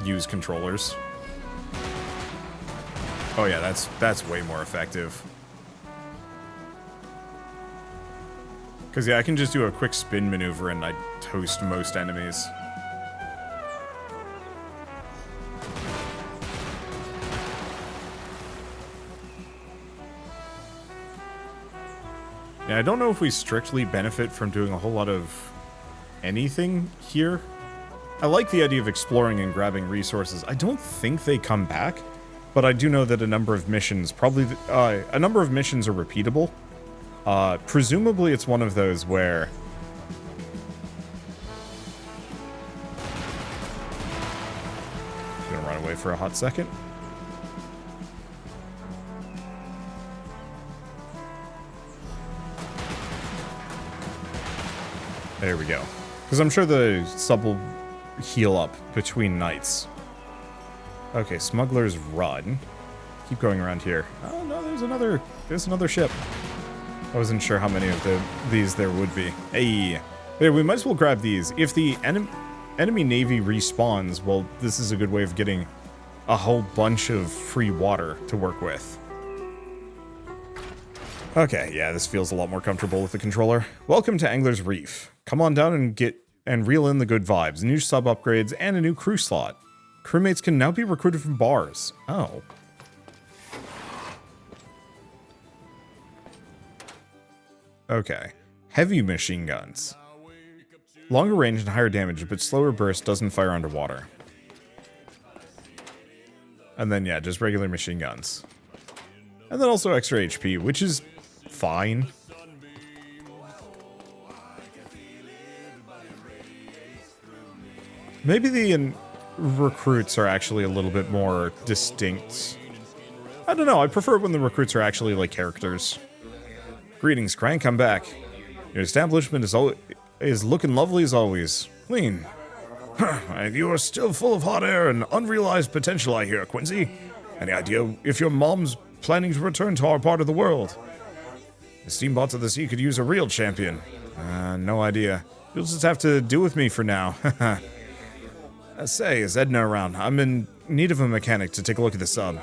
use controllers. Oh yeah, that's way more effective. Because yeah, I can just do a quick spin maneuver and I toast most enemies. Yeah, I don't know if we strictly benefit from doing a whole lot of anything here. I like the idea of exploring and grabbing resources. I don't think they come back, but I do know that a number of missions, are repeatable. Presumably it's one of those where... I'm gonna run away for a hot second. There we go. Because I'm sure the sub will heal up between nights. Okay, Smuggler's Run. Keep going around here. Oh no, there's another ship. I wasn't sure how many of these there would be. Hey, we might as well grab these. If the enemy navy respawns, well, this is a good way of getting a whole bunch of free water to work with. Okay, yeah, this feels a lot more comfortable with the controller. Welcome to Angler's Reef. Come on down and reel in the good vibes, new sub upgrades, and a new crew slot. Crewmates can now be recruited from bars. Oh. Okay. Heavy machine guns. Longer range and higher damage, but slower burst doesn't fire underwater. And then, yeah, just regular machine guns. And then also extra HP, which is fine. Maybe the recruits are actually a little bit more distinct. I don't know, I prefer it when the recruits are actually like characters. Greetings, Crank, I'm back. Your establishment is looking lovely as always. Clean. You are still full of hot air and unrealized potential, I hear, Quincy. Any idea if your mom's planning to return to our part of the world? The Steambots of the sea could use a real champion. No idea. You'll just have to do with me for now. Say, is Edna around? I'm in need of a mechanic to take a look at the sub.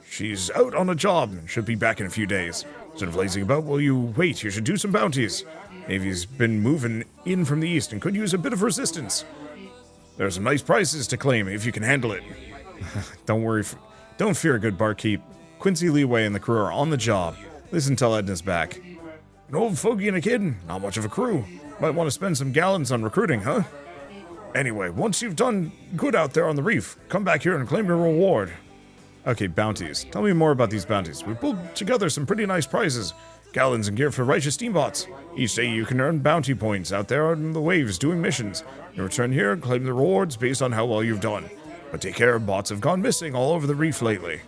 She's out on a job and should be back in a few days. Instead of lazing about while you wait, you should do some bounties. Navy's been moving in from the east and could use a bit of resistance. There's some nice prizes to claim if you can handle it. Don't worry. Don't fear a good barkeep. Quincy Leeway and the crew are on the job. Listen till Edna's back. An old fogey and a kid, not much of a crew. Might want to spend some gallons on recruiting, huh? Anyway, once you've done good out there on the reef, come back here and claim your reward. Okay, bounties. Tell me more about these bounties. We pulled together some pretty nice prizes. Gallons and gear for righteous Steambots. Each day you can earn bounty points out there on the waves doing missions. You return here and claim the rewards based on how well you've done. But take care, bots have gone missing all over the reef lately.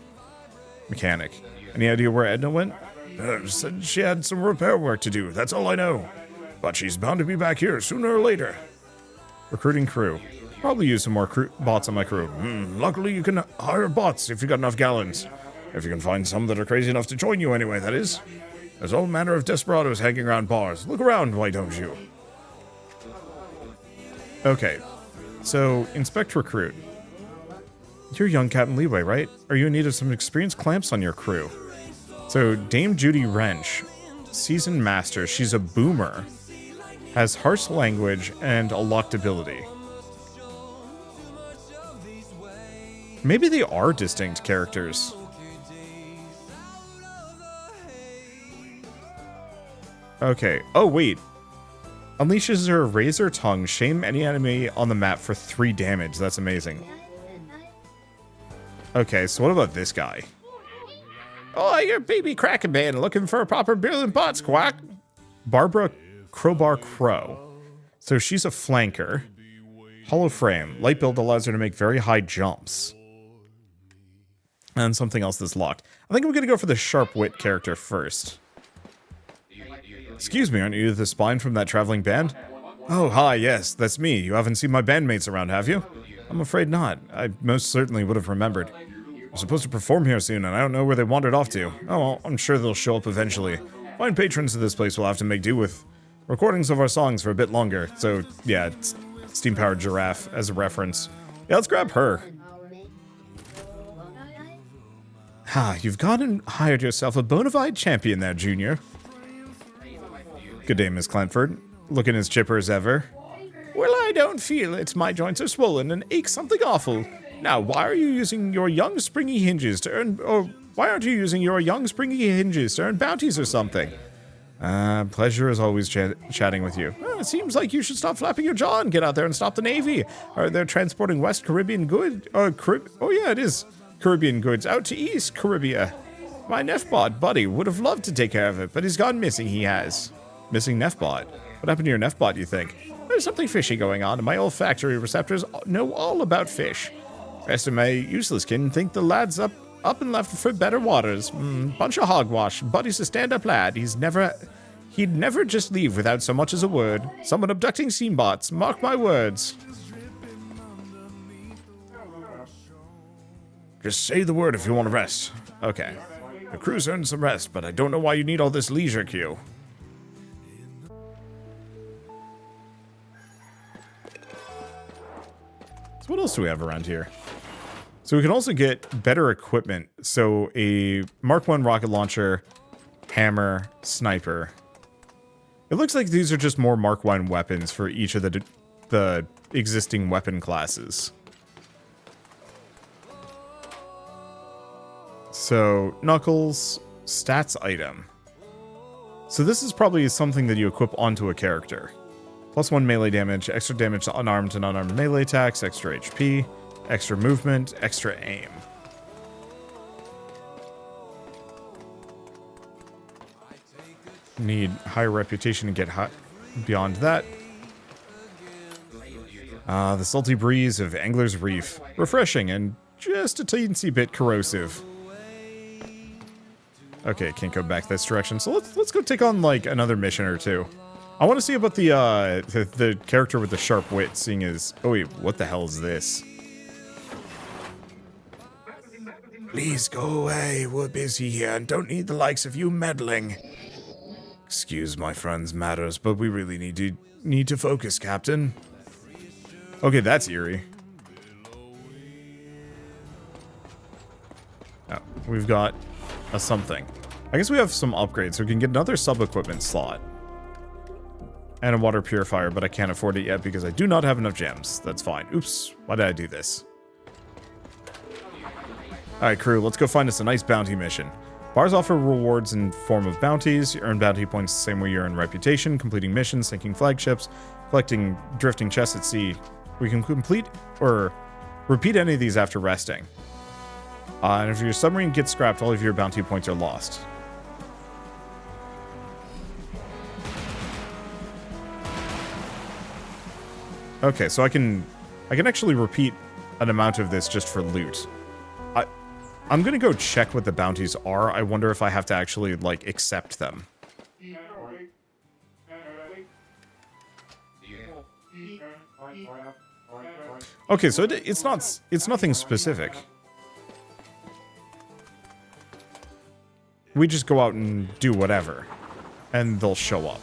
Mechanic. Any idea where Edna went? Said she had some repair work to do, that's all I know. But she's bound to be back here sooner or later. Recruiting crew. Probably use some more bots on my crew. Luckily you can hire bots if you got enough gallons. If you can find some that are crazy enough to join you anyway, that is. There's all manner of desperados hanging around bars. Look around, why don't you? Okay, so inspect recruit. You're young Captain Leeway, right? Are you in need of some experienced clamps on your crew? So Dame Judy Wrench, seasoned master. She's a boomer, has harsh language and a locked ability. Maybe they are distinct characters. Okay. Oh, wait. Unleashes her razor tongue, shame any enemy on the map for 3 damage. That's amazing. Okay, so what about this guy? Oh, you're baby Kraken Man looking for a proper brilliant bot squawk. Barbara Crowbar Crow. So she's a flanker. Hollow frame. Light build allows her to make very high jumps. And something else that's locked. I think I'm going to go for the sharp wit character first. Excuse me, aren't you the spine from that traveling band? Oh, hi, yes, that's me. You haven't seen my bandmates around, have you? I'm afraid not. I most certainly would have remembered. I'm supposed to perform here soon, and I don't know where they wandered off to. Oh, well, I'm sure they'll show up eventually. Fine patrons of this place will have to make do with recordings of our songs for a bit longer. So, yeah, it's steam-powered giraffe as a reference. Yeah, let's grab her. Ha, you've gone and hired yourself a bona fide champion there, Junior. Good day, Miss Clanford. Looking as chipper as ever. Well, I don't feel it. My joints are swollen and ache something awful. Now, why are you using your young springy hinges to earn... Or why aren't you using your young springy hinges to earn bounties or something? Pleasure is always chatting with you. It seems like you should stop flapping your jaw and get out there and stop the Navy. Are they transporting West Caribbean goods? Oh, yeah, it is. Caribbean goods out to East Caribbean. My Nefbot buddy would have loved to take care of it, but he's gone missing, he has. Missing Nefbot? What happened to your Nefbot, you think? There's something fishy going on, and my olfactory receptors know all about fish. Rest of my useless kin think the lad's up and left for better waters. Bunch of hogwash. Buddy's a stand-up lad. He'd never just leave without so much as a word. Someone abducting Steambots. Mark my words. Just say the word if you want to rest. Okay. The crew's earned some rest, but I don't know why you need all this leisure queue. What else do we have around here? So we can also get better equipment. So a Mark 1 rocket launcher, hammer, sniper. It looks like these are just more Mark 1 weapons for each of the existing weapon classes. So Knuckles, stats item. So this is probably something that you equip onto a character. +1 melee damage, extra damage to unarmed and unarmed melee attacks, extra HP, extra movement, extra aim. Need higher reputation to get beyond that. The salty breeze of Angler's Reef. Refreshing and just a teensy bit corrosive. Okay, can't go back this direction, so let's go take on, like, another mission or two. I want to see about the character with the sharp wit, seeing as... Oh wait, what the hell is this? Please go away, we're busy here and don't need the likes of you meddling. Excuse my friend's matters, but we really need to focus, Captain. Okay, that's eerie. Oh, we've got a something. I guess we have some upgrades, so we can get another sub-equipment slot. And a water purifier, but I can't afford it yet because I do not have enough gems. That's fine. Oops, why did I do this? Alright, crew, let's go find us a nice bounty mission. Bars offer rewards in form of bounties. You earn bounty points the same way you earn reputation, completing missions, sinking flagships, collecting drifting chests at sea. We can complete or repeat any of these after resting. And if your submarine gets scrapped, all of your bounty points are lost. Okay, so I can actually repeat an amount of this just for loot. I'm gonna go check what the bounties are. I wonder if I have to actually, like, accept them. Okay, so it's nothing specific. We just go out and do whatever, and they'll show up.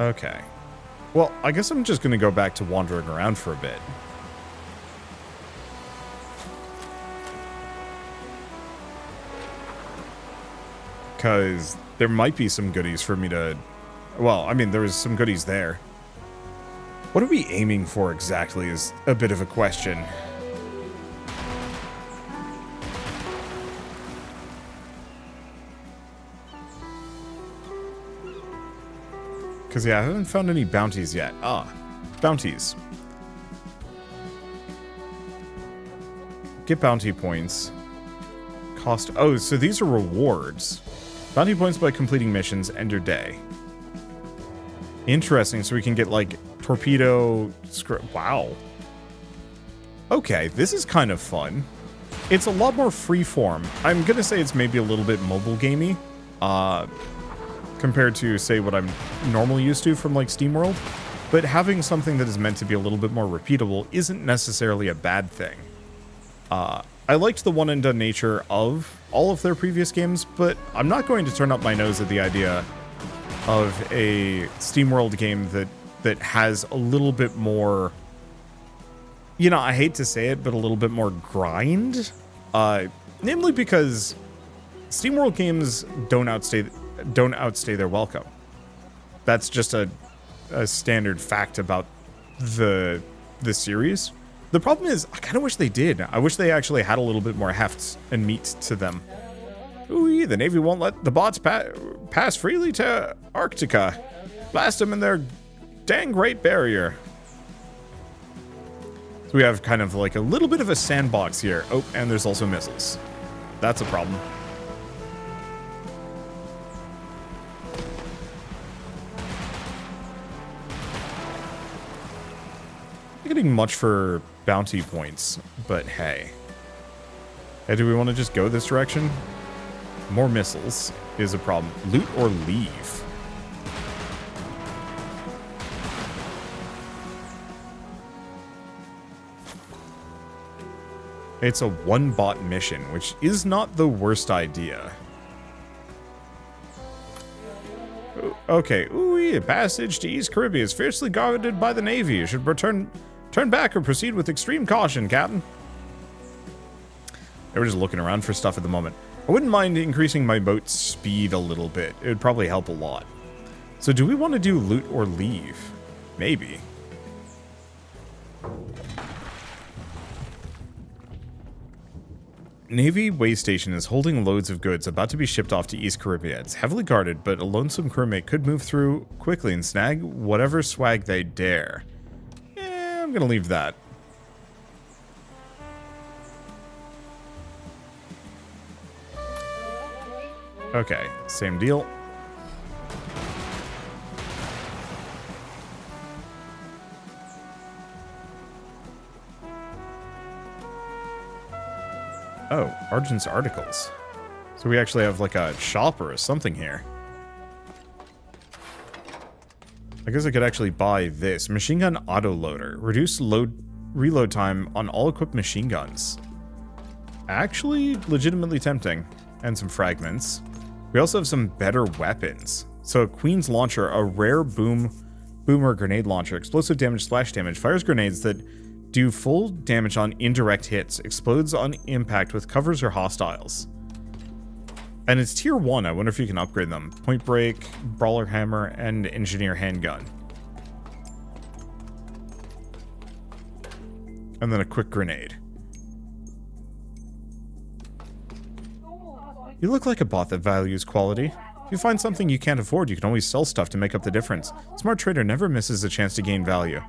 Okay. Well, I guess I'm just gonna go back to wandering around for a bit. Because there might be some goodies for me to... Well, I mean, there's some goodies there. What are we aiming for exactly is a bit of a question. Because, yeah, I haven't found any bounties yet. Ah, bounties. Get bounty points. Cost... Oh, so these are rewards. Bounty points by completing missions, end your day. Interesting, so we can get, like, torpedo... Wow. Okay, this is kind of fun. It's a lot more freeform. I'm gonna say it's maybe a little bit mobile gamey. Compared to, say, what I'm normally used to from, like, Steamworld. But having something that is meant to be a little bit more repeatable isn't necessarily a bad thing. I liked the one-and-done nature of all of their previous games, but I'm not going to turn up my nose at the idea of a Steamworld game that has a little bit more... You know, I hate to say it, but a little bit more grind. Namely because Steamworld games don't outstay their welcome. That's just a standard fact about the series. The problem is, I kind of wish they did. I wish they actually had a little bit more heft and meat to them. Ooh, the Navy won't let the bots pass freely to Arctica. Blast them in their dang Great Barrier. So we have kind of like a little bit of a sandbox here. Oh, and there's also missiles. That's a problem. Not getting much for bounty points, but hey. Hey, do we want to just go this direction? More missiles is a problem. Loot or leave? It's a one-bot mission, which is not the worst idea. Okay, ooh, passage to East Caribbean is fiercely guarded by the Navy. You should turn back or proceed with extreme caution, Captain. They were just looking around for stuff at the moment. I wouldn't mind increasing my boat's speed a little bit. It would probably help a lot. So do we want to do loot or leave? Maybe. Navy way station is holding loads of goods about to be shipped off to East Caribbean. It's heavily guarded, but a lonesome crewmate could move through quickly and snag whatever swag they dare. I'm gonna leave that. Okay, same deal. Oh, Argent's articles. So we actually have like a shop or something here. I guess I could actually buy this. Machine gun autoloader. Reduce reload time on all equipped machine guns. Actually, legitimately tempting. And some fragments. We also have some better weapons. So a Queen's Launcher, a rare boomer grenade launcher. Explosive damage, splash damage. Fires grenades that do full damage on indirect hits. Explodes on impact with covers or hostiles. And it's tier 1. I wonder if you can upgrade them. Point break, brawler hammer, and engineer handgun. And then a quick grenade. You look like a bot that values quality. If you find something you can't afford, you can always sell stuff to make up the difference. Smart trader never misses a chance to gain value.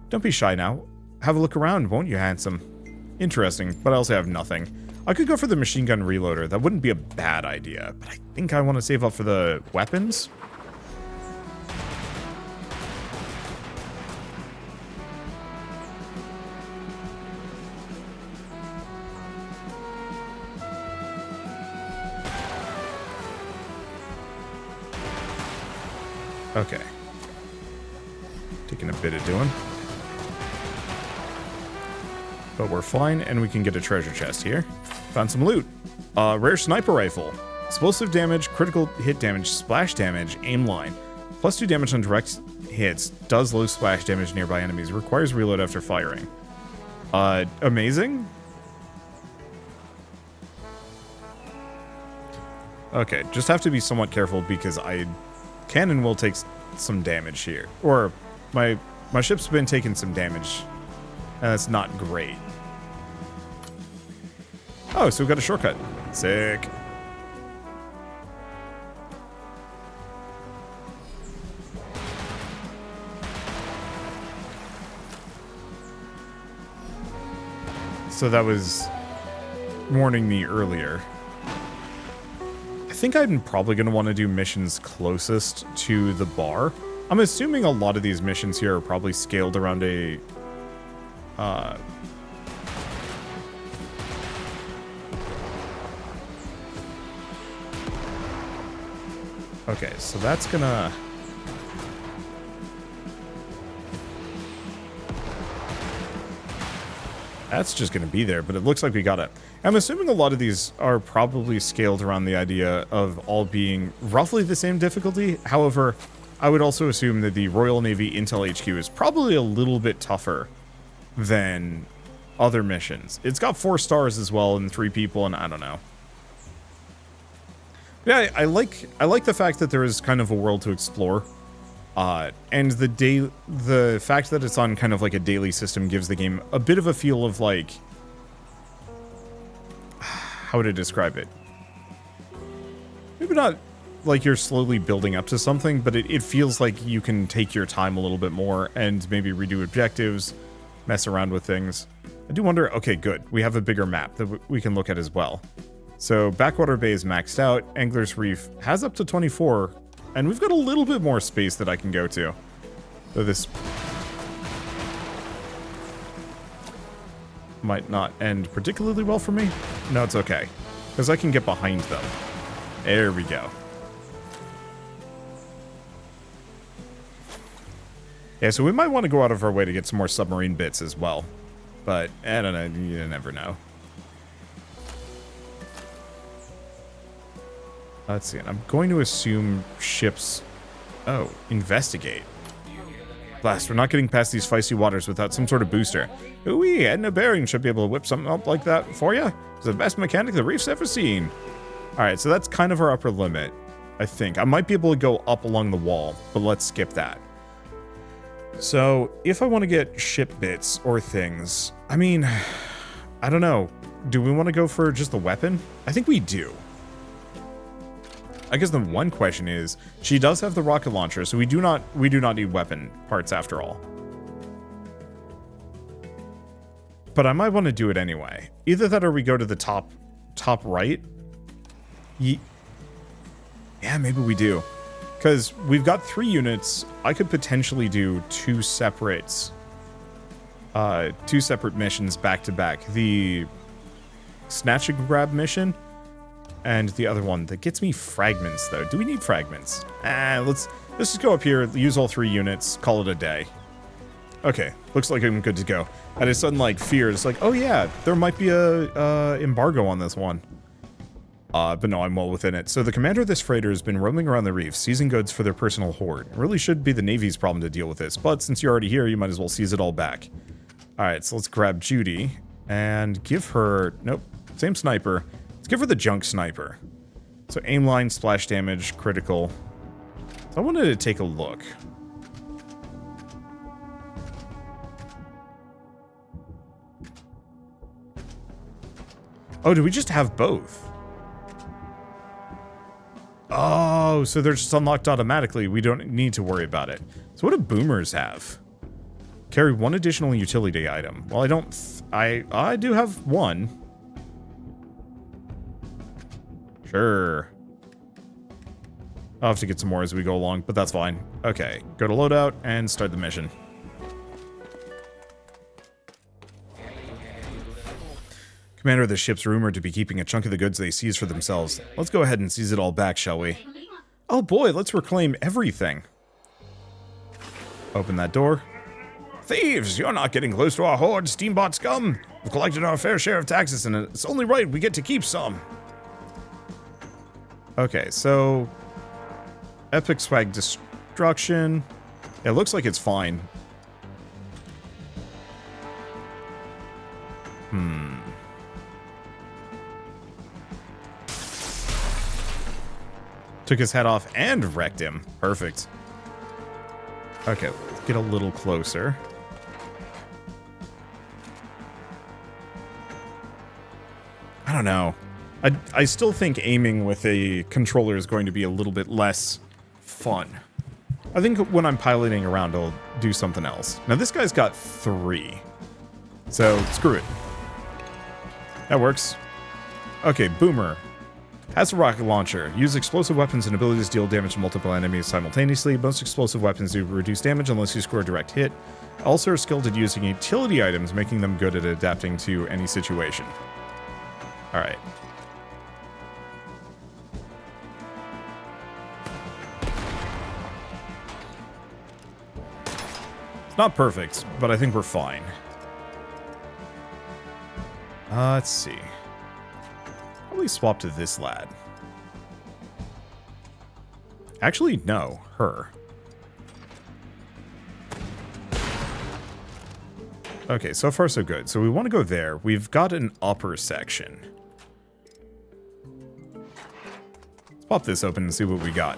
Don't be shy now. Have a look around, won't you, handsome? Interesting, but I also have nothing. I could go for the machine gun reloader. That wouldn't be a bad idea, but I think I want to save up for the weapons. Okay. Taking a bit of doing. But we're fine, and we can get a treasure chest here. Found some loot. Rare sniper rifle. Explosive damage, critical hit damage, splash damage, aim line. +2 damage on direct hits. Does low splash damage nearby enemies. Requires reload after firing. Amazing. Okay, just have to be somewhat careful because I can and will take some damage here. Or my ship's been taking some damage, and that's not great. Oh, so we got a shortcut. Sick. So that was warning me earlier. I think I'm probably going to want to do missions closest to the bar. I'm assuming a lot of these missions here are probably scaled around a... Okay, so that's gonna... That's just going to be there, but it looks like we got it. I'm assuming a lot of these are probably scaled around the idea of all being roughly the same difficulty. However, I would also assume that the Royal Navy Intel HQ is probably a little bit tougher than other missions. It's got 4 stars as well and 3 people, and I don't know. Yeah, I like the fact that there is kind of a world to explore. And the fact that it's on kind of like a daily system gives the game a bit of a feel of like, how would I describe it? Maybe not like you're slowly building up to something, but it feels like you can take your time a little bit more and maybe redo objectives, mess around with things. I do wonder, okay, good. We have a bigger map that we can look at as well. So Backwater Bay is maxed out. Angler's Reef has up to 24. And we've got a little bit more space that I can go to. Though this might not end particularly well for me. No, it's okay. Because I can get behind them. There we go. Yeah, so we might want to go out of our way to get some more submarine bits as well. But, I don't know, you never know. Let's see, and I'm going to assume ships... Oh, investigate. Blast, we're not getting past these feisty waters without some sort of booster. Ooh-wee, Edna Bering should be able to whip something up like that for you. It's the best mechanic the reef's ever seen. Alright, so that's kind of our upper limit, I think. I might be able to go up along the wall, but let's skip that. So, if I want to get ship bits or things, I mean, I don't know. Do we want to go for just the weapon? I think we do. I guess the one question is, she does have the rocket launcher, so we do not need weapon parts after all. But I might want to do it anyway. Either that or we go to the top right. Yeah, maybe we do. Because we've got 3 units. I could potentially do 2 separate missions back to back. The snatch and grab mission. And the other one that gets me fragments, though. Do we need fragments? Let's just go up here, use all 3 units, call it a day. Okay, looks like I'm good to go. I just sudden like fear. It's like, oh yeah, there might be a embargo on this one. But no, I'm well within it. So the commander of this freighter has been roaming around the reef, seizing goods for their personal hoard. It really should be the Navy's problem to deal with this, but since you're already here, you might as well seize it all back. All right, so let's grab Judy and give her, nope, same sniper. Let's give her the junk sniper. So aim line, splash damage, critical. So I wanted to take a look. Oh, do we just have both? Oh, so they're just unlocked automatically. We don't need to worry about it. So what do boomers have? Carry 1 additional utility item. Well, I don't... I do have 1. Sure. I'll have to get some more as we go along, but that's fine. Okay, go to loadout and start the mission. Commander of the ship's rumored to be keeping a chunk of the goods they seize for themselves. Let's go ahead and seize it all back, shall we? Oh boy, let's reclaim everything. Open that door. Thieves! You're not getting close to our horde, Steambot scum! We've collected our fair share of taxes, and it's only right we get to keep some. Okay, so... Epic swag destruction. It looks like it's fine. Took his head off and wrecked him. Perfect. Okay, let's get a little closer. I don't know. I still think aiming with a controller is going to be a little bit less fun. I think when I'm piloting around, I'll do something else. Now, this guy's got 3. So, screw it. That works. Okay, Boomer. Has a rocket launcher. Use explosive weapons and abilities to deal damage to multiple enemies simultaneously. Most explosive weapons do reduce damage unless you score a direct hit. Also are skilled at using utility items, making them good at adapting to any situation. Alright. It's not perfect, but I think we're fine. Let's see. Probably swap to this lad. Actually, no. Her. Okay, so far so good. So we want to go there. We've got an upper section. Let's pop this open and see what we got.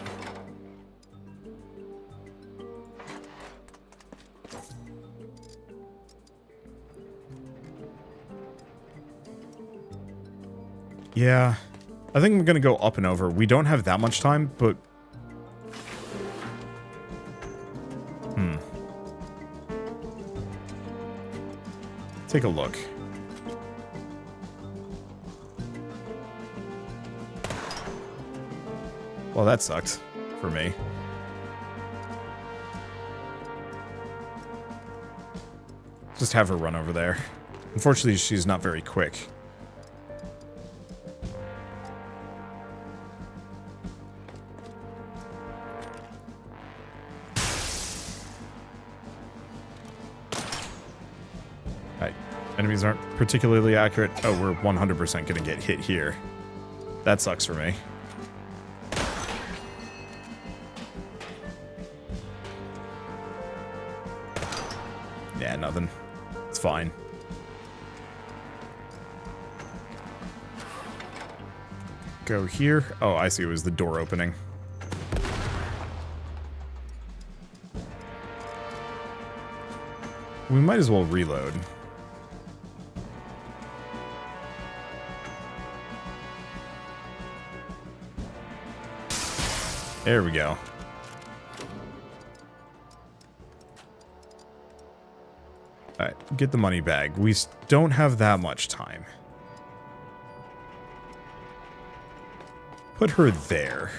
Yeah, I think I'm going to go up and over. We don't have that much time, but... Take a look. Well, that sucked for me. Just have her run over there. Unfortunately, she's not very quick. Enemies aren't particularly accurate. Oh, we're 100% going to get hit here. That sucks for me. Yeah, nothing. It's fine. Go here. Oh, I see. It was the door opening. We might as well reload. There we go. Alright, get the money bag. We don't have that much time. Put her there.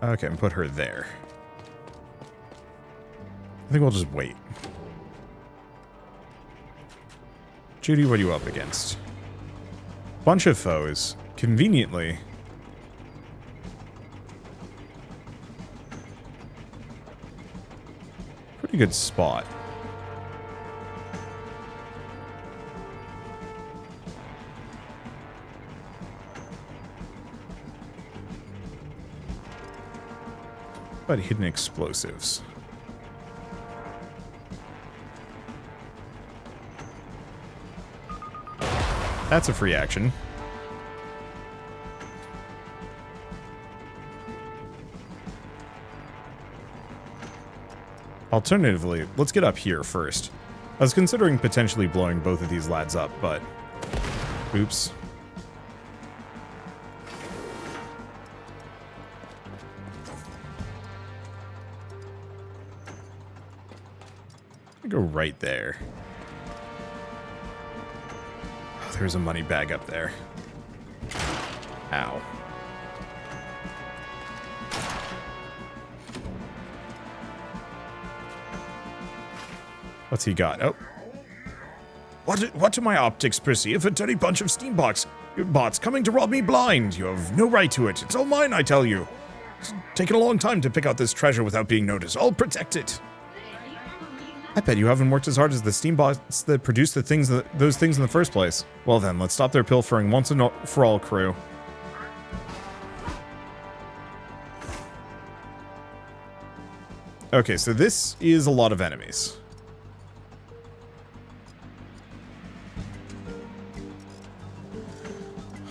Okay, and put her there. I think we'll just wait. Judy, what are you up against? Bunch of foes. Conveniently. Pretty good spot. But hidden explosives. That's a free action. Alternatively, let's get up here first. I was considering potentially blowing both of these lads up, but... Oops. Go right there. There's a money bag up there. Ow. What's he got? Oh. What do my optics perceive? A dirty bunch of Steambots Bots coming to rob me blind. You have no right to it. It's all mine, I tell you. It's taken a long time to pick out this treasure without being noticed. I'll protect it. I bet you haven't worked as hard as the Steambots that produced those things in the first place. Well then, let's stop their pilfering once and for all, crew. Okay, so this is a lot of enemies.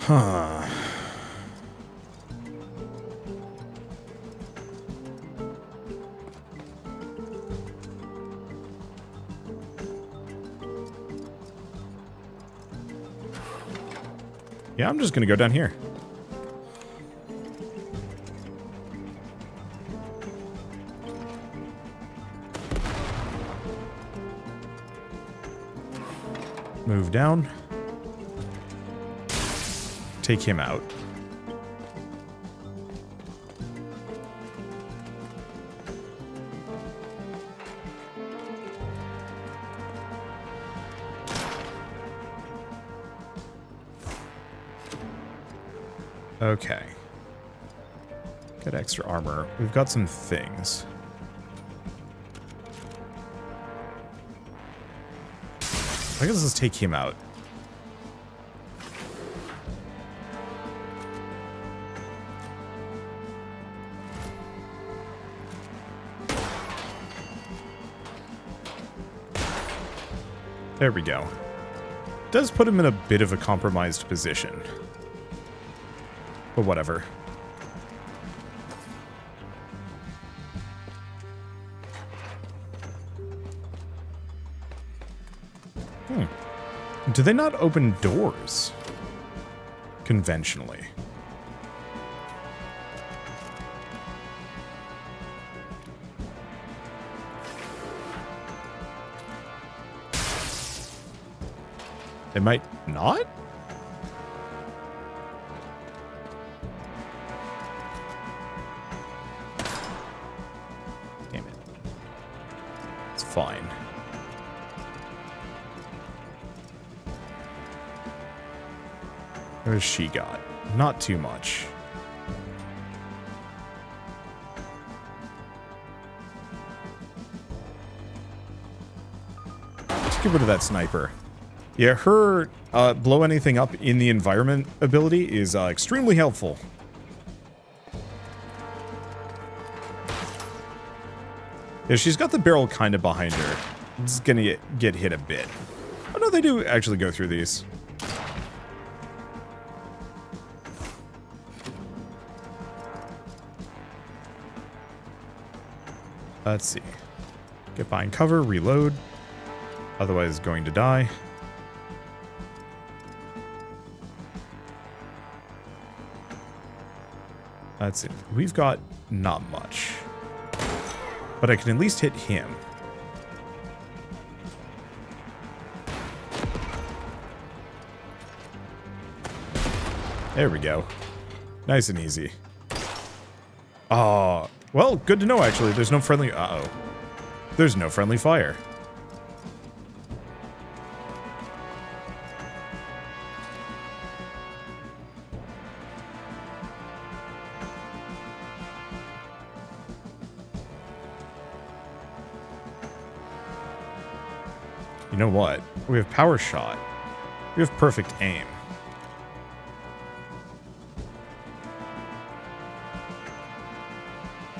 Huh. Yeah, I'm just gonna go down here. Move down. Take him out. Okay. Get extra armor. We've got some things. I guess let's take him out. There we go. Does put him in a bit of a compromised position. But whatever. Do they not open doors? Conventionally. They might not? Damn it. It's fine. What has she got? Not too much. Let's get rid of that sniper. Yeah, her blow anything up in the environment ability is extremely helpful. Yeah, she's got the barrel kind of behind her. It's gonna get hit a bit. Oh no, they do actually go through these. Let's see. Get behind cover, reload. Otherwise going to die. Let's see. We've got not much. But I can at least hit him. There we go. Nice and easy. Oh, well, good to know, actually. There's no friendly... Uh-oh. There's no friendly fire. You know what? We have power shot. We have perfect aim.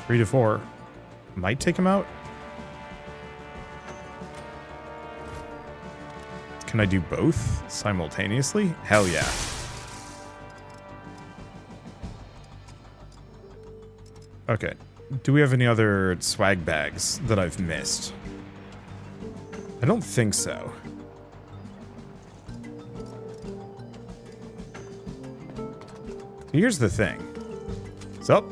Three to four. Might take him out. Can I do both simultaneously? Hell yeah. Okay. Do we have any other swag bags that I've missed? I don't think so. Here's the thing. So,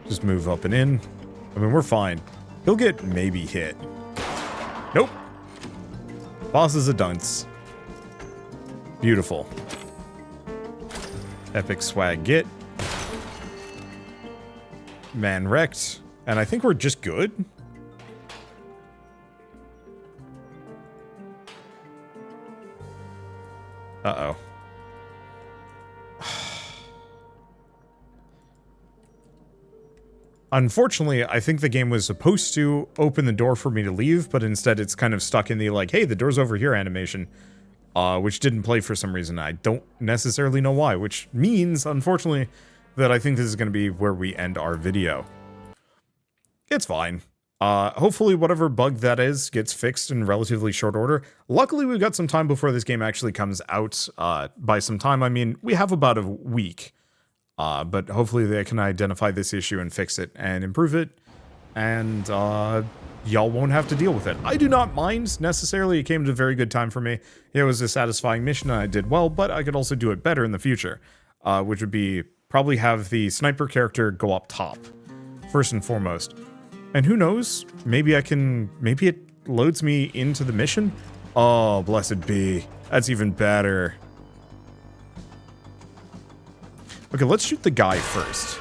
just move up and in. I mean, we're fine. He'll get maybe hit. Nope. Boss is a dunce. Beautiful. Epic swag get. Man wrecked. And I think we're just good. Uh-oh. Unfortunately, I think the game was supposed to open the door for me to leave, but instead it's kind of stuck in the, like, hey, the door's over here animation, which didn't play for some reason. I don't necessarily know why, which means, unfortunately, that I think this is going to be where we end our video. It's fine. Hopefully whatever bug that is gets fixed in relatively short order. Luckily, we've got some time before this game actually comes out. By some time, I mean, we have about a week. But hopefully they can identify this issue and fix it and improve it, and y'all won't have to deal with it. I do not mind, necessarily. It came at a very good time for me. It was a satisfying mission, and I did well, but I could also do it better in the future, which would be probably have the sniper character go up top, first and foremost. And who knows, maybe maybe it loads me into the mission? Oh, blessed be. That's even better. Okay, let's shoot the guy first.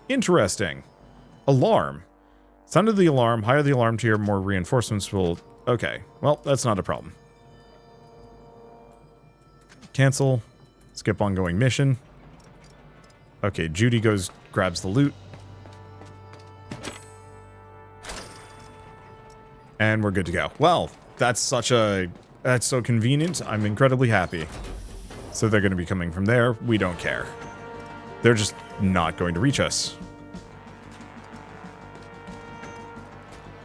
Interesting. Alarm. Sound of the alarm. Higher the alarm tier, more reinforcements will... Okay, well, that's not a problem. Cancel. Skip ongoing mission. Okay, Judy grabs the loot. And we're good to go. Well, that's so convenient. I'm incredibly happy. So they're going to be coming from there. We don't care. They're just not going to reach us.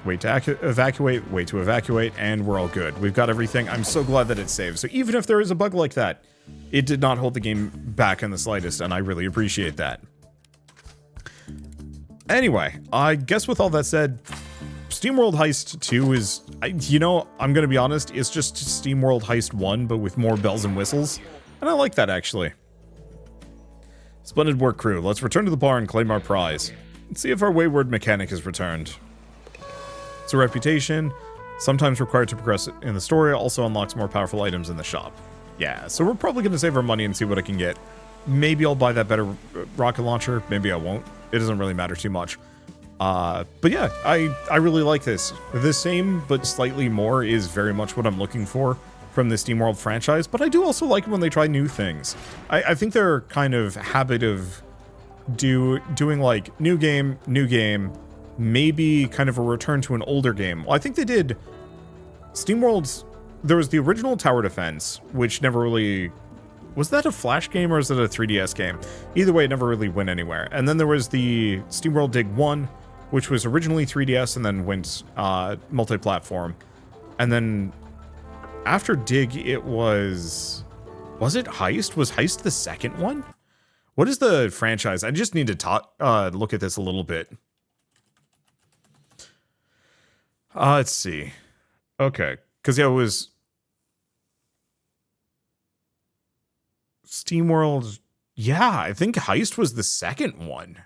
Wait to evacuate, wait to evacuate, and we're all good. We've got everything. I'm so glad that it saved. So even if there is a bug like that, it did not hold the game back in the slightest, and I really appreciate that. Anyway, I guess with all that said, Steamworld Heist 2 is, you know, I'm going to be honest, it's just Steamworld Heist 1, but with more bells and whistles. And I like that, actually. Splendid work, crew. Let's return to the bar and claim our prize. Let's see if our wayward mechanic is returned. So reputation, sometimes required to progress in the story, also unlocks more powerful items in the shop. Yeah, so we're probably going to save our money and see what I can get. Maybe I'll buy that better rocket launcher. Maybe I won't. It doesn't really matter too much. But yeah, I really like this. The same, but slightly more is very much what I'm looking for from the Steamworld franchise, but I do also like it when they try new things. I think their kind of habit of doing like new game, maybe kind of a return to an older game. Well, I think they did Steamworld's, there was the original Tower Defense, which never really... Was that a Flash game or is it a 3DS game? Either way, it never really went anywhere. And then there was the Steamworld Dig 1, which was originally 3DS and then went multi-platform. And then after Dig, it was... Was it Heist? Was Heist the second one? What is the franchise? I just need to look at this a little bit. Let's see. Okay. Because yeah, it was... Steamworld... Yeah, I think Heist was the second one.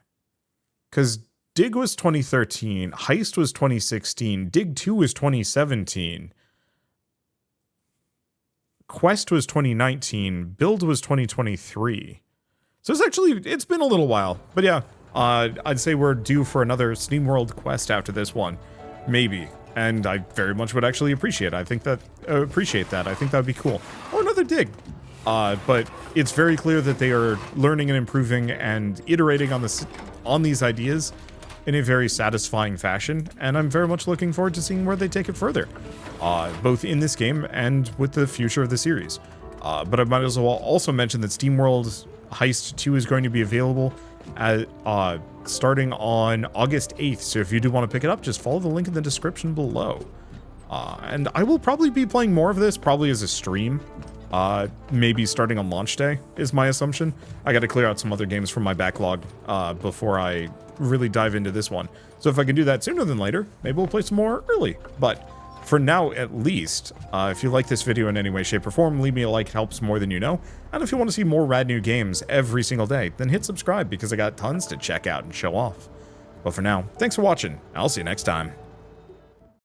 Because Dig was 2013, Heist was 2016, Dig 2 was 2017, Quest was 2019, Build was 2023. So it's been a little while. But yeah, I'd say we're due for another Steamworld Quest after this one. Maybe. And I very much would actually appreciate it. I think that would be cool. Or another Dig. But it's very clear that they are learning and improving and iterating on these ideas in a very satisfying fashion, and I'm very much looking forward to seeing where they take it further, both in this game and with the future of the series. But I might as well also mention that Steamworld Heist 2 is going to be available starting on August 8th, so if you do want to pick it up, just follow the link in the description below. And I will probably be playing more of this, probably as a stream. Maybe starting on launch day is my assumption. I got to clear out some other games from my backlog before I really dive into this one. So if I can do that sooner than later, maybe we'll play some more early. But for now, at least, if you like this video in any way, shape, or form, leave me a like. It helps more than you know. And if you want to see more rad new games every single day, then hit subscribe because I got tons to check out and show off. But for now, thanks for watching. I'll see you next time.